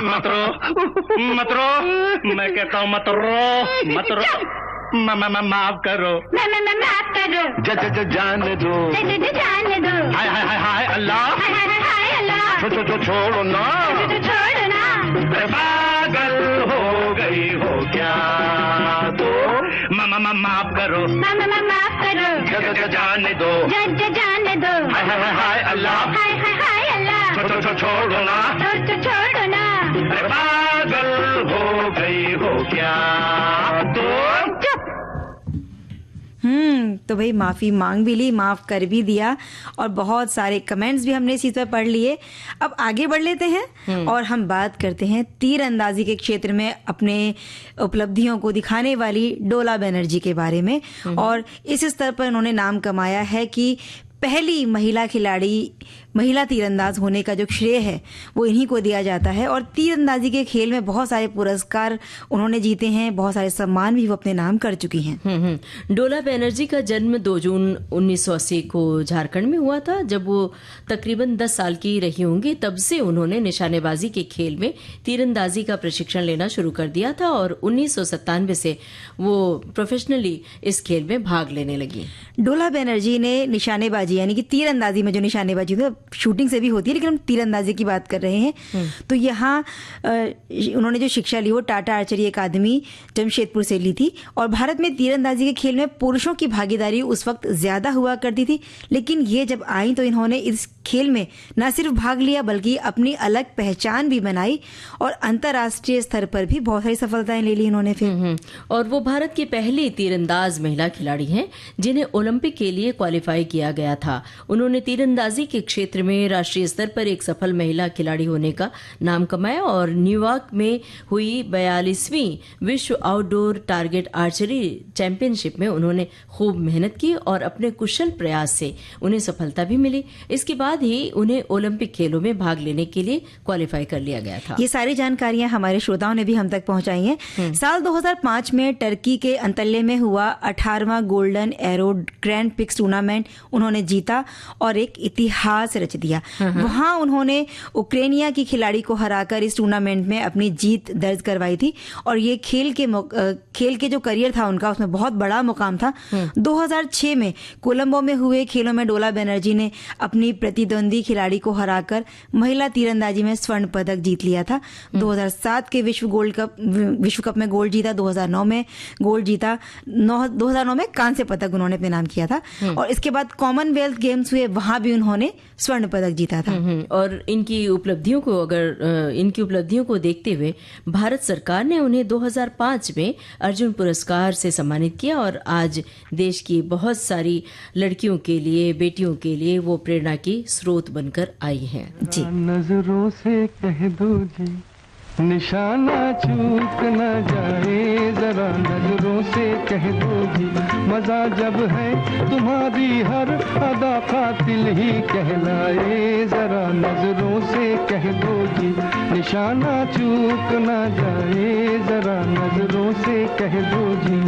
मत रो, मत रो, मैं कहता हूँ मत रो, मत रो। माफ करो, माफ करो, जाने दो, जाने दो। हाय हाय हाय हाय अल्लाह, हाय अल्लाह, छोड़ो ना, छोड़ो ना। पागल हो गई हो क्या तो? माफ करो, माफ करो, जाने दो, जाने दो। हाय हाय हाय अल्लाह, हाय अल्लाह, छोड़ो ना, छोड़ो ना। पागल हो गई हो क्या तो? तो भाई माफी मांग भी ली, माफ कर भी दिया, और बहुत सारे कमेंट्स भी हमने इस चीज पर पढ़ लिए। अब आगे बढ़ लेते हैं और हम बात करते हैं तीरंदाजी के क्षेत्र में अपने उपलब्धियों को दिखाने वाली डोला बनर्जी के बारे में। और इस स्तर पर उन्होंने नाम कमाया है कि पहली महिला खिलाड़ी, महिला तीरंदाज होने का जो श्रेय है वो इन्हीं को दिया जाता है। और तीरंदाजी के खेल में बहुत सारे पुरस्कार उन्होंने जीते हैं, बहुत सारे सम्मान भी वो अपने नाम कर चुकी हैं। डोला बनर्जी का जन्म 2 जून 1980 को झारखंड में हुआ था। जब वो तकरीबन 10 साल की रही होंगी तब से उन्होंने निशानेबाजी के खेल में तीरंदाजी का प्रशिक्षण लेना शुरू कर दिया था और 1997 से वो प्रोफेशनली इस खेल में भाग लेने लगी। डोला बनर्जी ने निशानेबाजी यानी कि तीरंदाजी में जो निशानेबाजी होती है, शूटिंग से भी होती है, लेकिन हम तीरंदाजी की बात कर रहे हैं, तो यहाँ उन्होंने जो शिक्षा ली वो टाटा आर्चरी अकादमी जमशेदपुर से ली थी। और भारत में तीरंदाजी के खेल में पुरुषों की भागीदारी उस वक्त ज्यादा हुआ करती थी, लेकिन ये जब आई तो इन्होंने इस खेल में न सिर्फ भाग लिया बल्कि अपनी अलग पहचान भी बनाई और अंतर्राष्ट्रीय स्तर पर भी बहुत सारी सफलताएं ले ली इन्होंने फिर। और वो भारत की पहली तीरंदाज महिला खिलाड़ी हैं जिन्हें ओलंपिक के लिए क्वालिफाई किया गया था। उन्होंने तीरंदाजी के क्षेत्र में राष्ट्रीय स्तर पर एक सफल महिला खिलाड़ी होने का नाम कमाया और न्यूयॉर्क में हुई 42वीं विश्व आउटडोर टारगेट आर्चरी चैंपियनशिप में उन्होंने खूब मेहनत की और अपने कुशल प्रयास से उन्हें सफलता भी मिली। इसके बाद ही उन्हें ओलंपिक खेलों में भाग लेने के लिए क्वालिफाई कर लिया गया था। ये सारी जानकारियां हमारे श्रोताओं ने भी हम तक पहुंचाई हैं। साल 2005 में टर्की के अंतल्य में हुआ 18वां golden arrow grand prix tournament उन्होंने जीता और एक इतिहास रच दिया। वहां उन्होंने उक्रेनिया की खिलाड़ी को हराकर इस टूर्नामेंट में अपनी जीत दर्ज करवाई थी और ये खेल के जो करियर था उनका उसमें बहुत बड़ा मुकाम था। 2006 में कोलंबो में हुए खेलों में डोला बनर्जी ने अपनी प्रतिद्वंदी खिलाड़ी को हराकर महिला तीरंदाजी में स्वर्ण पदक जीत लिया था। 2007 के विश्व कप में गोल्ड जीता, 2009 में गोल्ड जीता, 2009 में कांस्य पदक उन्होंने अपने नाम किया था और इसके बाद कॉमनवेल्थ गेम्स हुए, वहां भी उन्होंने स्वर्ण पदक जीता था। और इनकी उपलब्धियों को देखते हुए भारत सरकार ने उन्हें 2005 में अर्जुन पुरस्कार से सम्मानित किया और आज देश की बहुत सारी लड़कियों के लिए, बेटियों के लिए वो प्रेरणा की स्रोत बनकर आई हैं। जी, नजरों से कह दो जी निशाना चूक न जाए, जरा नजरों से कह दो जी मजा जब है तुम्हारी हर अदा कातिल ही कहलाए, जरा नजरों से कह दो जी निशाना चूक न जाए, जरा नजरों से कह दो जी।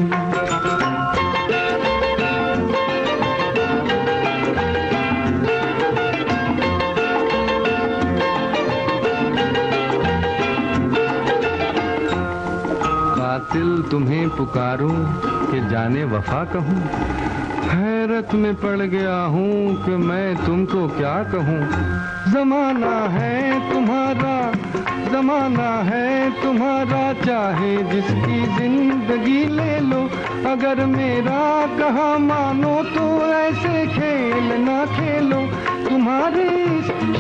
कातिल तुम्हें पुकारूं कि जाने वफा कहूं, हैरत में पड़ गया हूं कि मैं तुमको क्या कहूं। जमाना है तुम्हारा चाहे जिसकी जिंदगी ले लो, अगर मेरा कहा मानो तो ऐसे खेल ना खेलो, तुम्हारी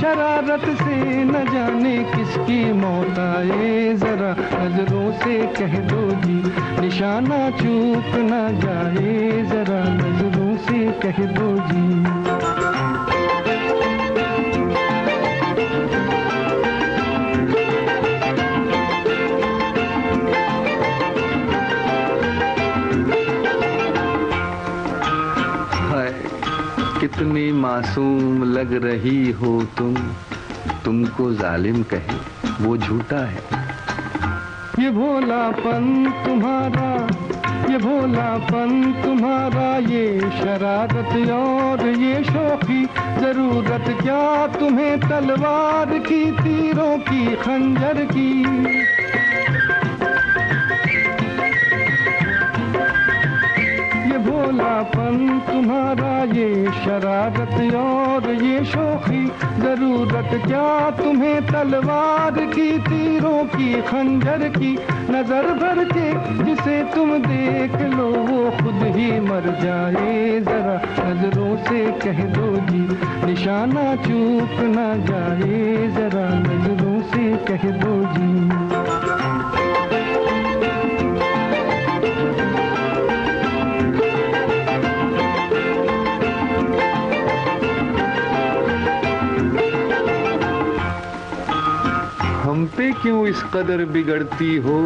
शरारत से न जाने किसकी मौत आए, जरा नजरों से कह दो जी निशाना चूक न जाए, जरा नजरों से कह दो जी। कितनी मासूम लग रही हो तुमको जालिम कहे वो झूठा है, ये भोलापन तुम्हारा ये भोलापन तुम्हारा, ये शरारत और ये शौकी, जरूरत क्या तुम्हें तलवार की, तीरों की, खंजर की। ये भोलापन तुम्हारा, ये शरारत और ये शौकी, जरूरत क्या तुम्हें तलवार की, तीरों की, खंजर की। नजर भर के जिसे तुम देख लो वो खुद ही मर जाए, जरा नजरों से कह दो जी निशाना चूक ना जाए, जरा नजरों से कह दो जी। हम पे क्यों इस कदर बिगड़ती हो,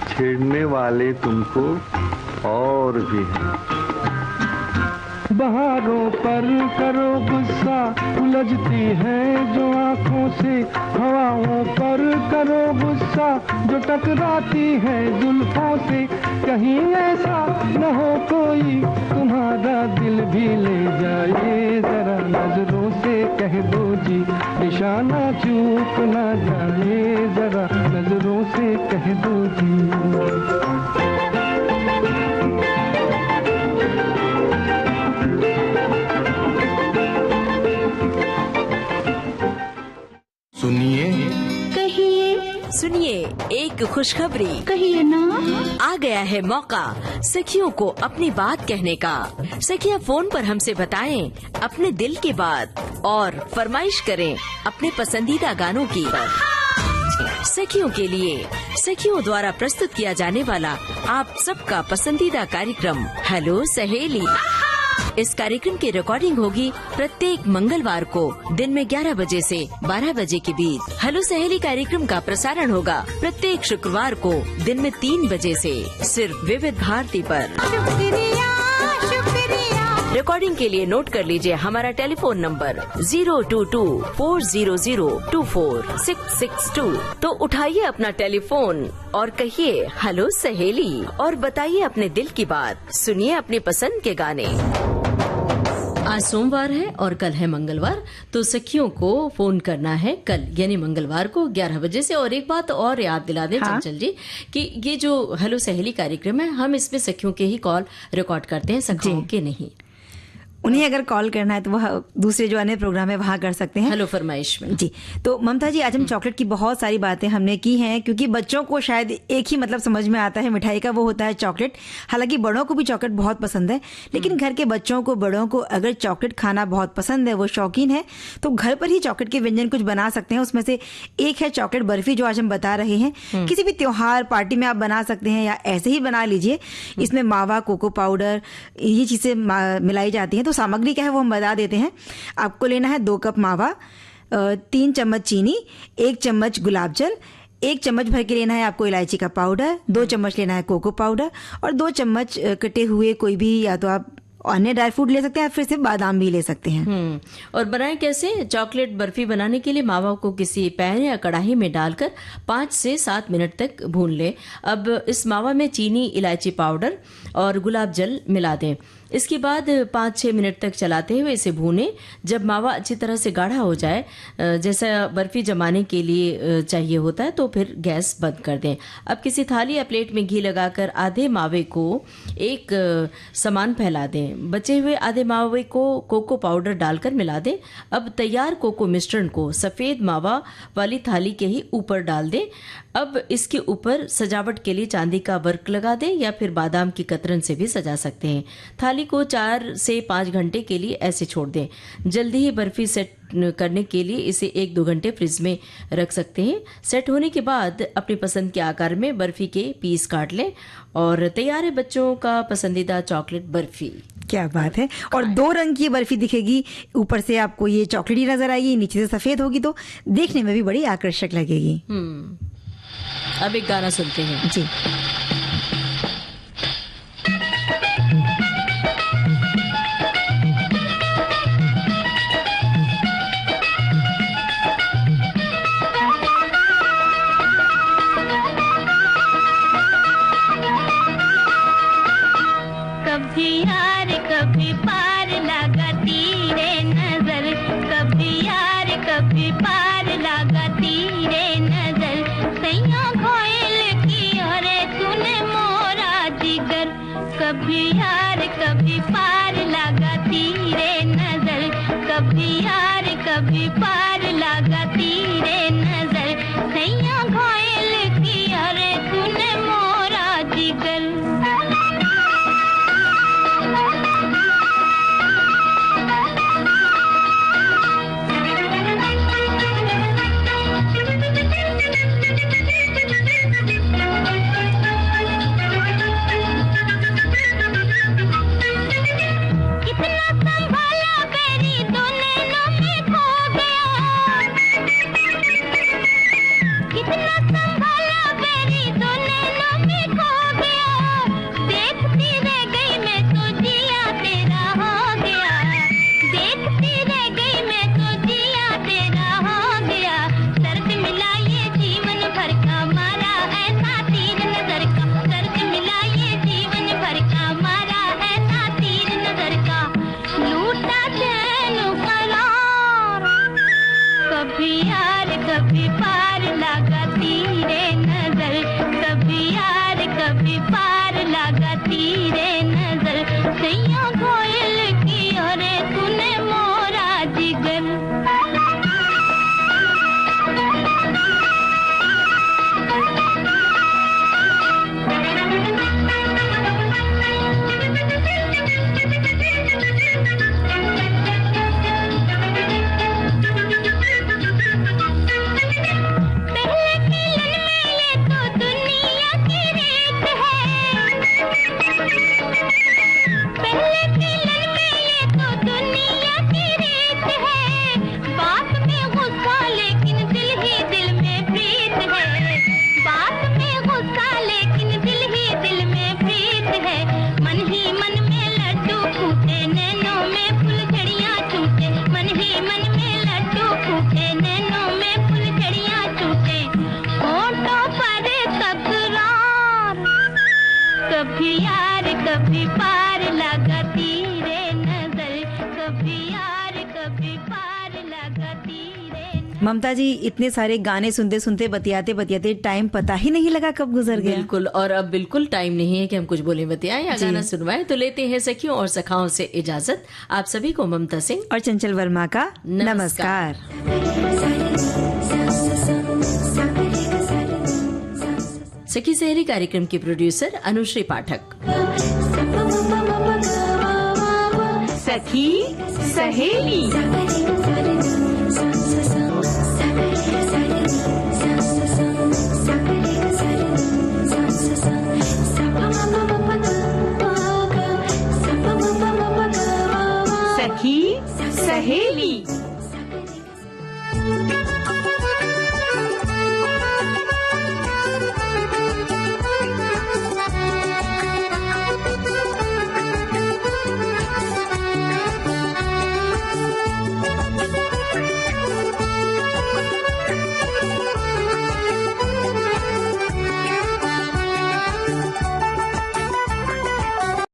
छेड़ने वाले तुमको और भी हैं। बहारों पर करो गुस्सा, उलझती है जो आंखों से, हवाओं पर करो गुस्सा जो टकराती है जुल्फों से। कहीं ऐसा न हो कोई तुम्हारा दिल भी ले जाए, जरा नजरों से कह दो जी निशाना चूक ना जाए, जरा नजरों से कह दो जी। सुनिए सुनिए एक खुशखबरी, कहिए ना। आ गया है मौका सखियों को अपनी बात कहने का। सखियां फोन पर हमसे बताएं अपने दिल की बात और फरमाइश करें अपने पसंदीदा गानों की। सखियों के लिए सखियों द्वारा प्रस्तुत किया जाने वाला आप सबका पसंदीदा कार्यक्रम हेलो सहेली। इस कार्यक्रम की रिकॉर्डिंग होगी प्रत्येक मंगलवार को दिन में 11 बजे से 12 बजे के बीच। हेलो सहेली कार्यक्रम का प्रसारण होगा प्रत्येक शुक्रवार को दिन में 3 बजे से सिर्फ विविध भारती पर। शुक्रिया शुक्रिया। रिकॉर्डिंग के लिए नोट कर लीजिए हमारा टेलीफोन नंबर 022-400-24662। तो उठाइए अपना टेलीफोन और कहिए हेलो सहेली और बताइए अपने दिल की बात। सुनिए अपनी पसंद के गाने। आज सोमवार है और कल है मंगलवार, तो सखियों को फोन करना है कल यानी मंगलवार को 11 बजे से। और एक बात और याद दिला दें चंचल जी कि ये जो हेलो सहेली कार्यक्रम है, हम इसमें सखियों के ही कॉल रिकॉर्ड करते हैं, सखियों के नहीं। उन्हें अगर कॉल करना है तो वह दूसरे जो अन्य प्रोग्राम है वहाँ कर सकते हैं। हेलो फरमाइश में जी। तो ममता जी, आज हम चॉकलेट की बहुत सारी बातें हमने की हैं, क्योंकि बच्चों को शायद एक ही मतलब समझ में आता है मिठाई का, वो होता है चॉकलेट। हालांकि बड़ों को भी चॉकलेट बहुत पसंद है, लेकिन घर के बच्चों को, बड़ों को अगर चॉकलेट खाना बहुत पसंद है, वो शौकीन है, तो घर पर ही चॉकलेट के व्यंजन कुछ बना सकते हैं। उसमें से एक है चॉकलेट बर्फी, जो आज हम बता रहे हैं। किसी भी त्योहार पार्टी में आप बना सकते हैं या ऐसे ही बना लीजिए। इसमें मावा, कोको पाउडर, ये चीजें मिलाई जाती हैं। तो सामग्री क्या है वो हम बता देते हैं। आपको लेना है 2 कप मावा, 3 चम्मच चीनी, 1 चम्मच गुलाब जल, 1 चम्मच भर के लेना है आपको इलायची का पाउडर, 2 चम्मच लेना है कोको पाउडर और 2 चम्मच कटे हुए कोई भी, या तो आप अन्य ड्राई फ्रूट ले सकते हैं, फिर से बादाम भी ले सकते हैं। और बनाएं कैसे? चॉकलेट बर्फी बनाने के लिए मावा को किसी पैन या कढ़ाई में डालकर 5 से 7 मिनट तक भून लें। अब इस मावा में चीनी, इलायची पाउडर और गुलाब जल मिला दें। इसके बाद 5-6 मिनट तक चलाते हुए इसे भूनें। जब मावा अच्छी तरह से गाढ़ा हो जाए, जैसा बर्फी जमाने के लिए चाहिए होता है, तो फिर गैस बंद कर दें। अब किसी थाली या प्लेट में घी लगाकर आधे मावे को एक समान फैला दें। बचे हुए आधे मावे को कोको पाउडर डालकर मिला दें। अब तैयार कोको मिश्रण को सफेद मावा वाली थाली के ही ऊपर डाल दें। अब इसके ऊपर सजावट के लिए चांदी का वर्क लगा दें या फिर बादाम की कतरन से भी सजा सकते हैं। थाली को 4 से 5 घंटे के लिए ऐसे छोड़ दें। जल्दी ही बर्फी सेट करने के लिए इसे 1-2 घंटे फ्रिज में रख सकते हैं। सेट होने के बाद अपनी पसंद के आकार में बर्फी के पीस काट लें और तैयार है बच्चों का पसंदीदा चॉकलेट बर्फी। क्या बात है। और 2 रंग की बर्फी दिखेगी, ऊपर से आपको ये चॉकलेटी नजर आएगी, नीचे से सफेद होगी, तो देखने में भी बड़ी आकर्षक लगेगी। अब एक गाना सुनते हैं जी। कभी पार लगाती रे नजर, कभी यार कभी पार लगाती रे नजर, सैया घायल किया रे तूने मोरा जिगर। ममता जी, इतने सारे गाने सुनते सुनते बतियाते बतियाते टाइम पता ही नहीं लगा कब गुजर गया। बिल्कुल, और अब बिल्कुल टाइम नहीं है कि हम कुछ बोले बतियाएं या गाना सुनवाएं। तो लेते हैं सखियों और सखाओं से इजाजत। आप सभी को ममता सिंह और चंचल वर्मा का नमस्कार। सखी सहेली कार्यक्रम की प्रोड्यूसर अनुश्री पाठक। सखी सहेली। सखी सहेली।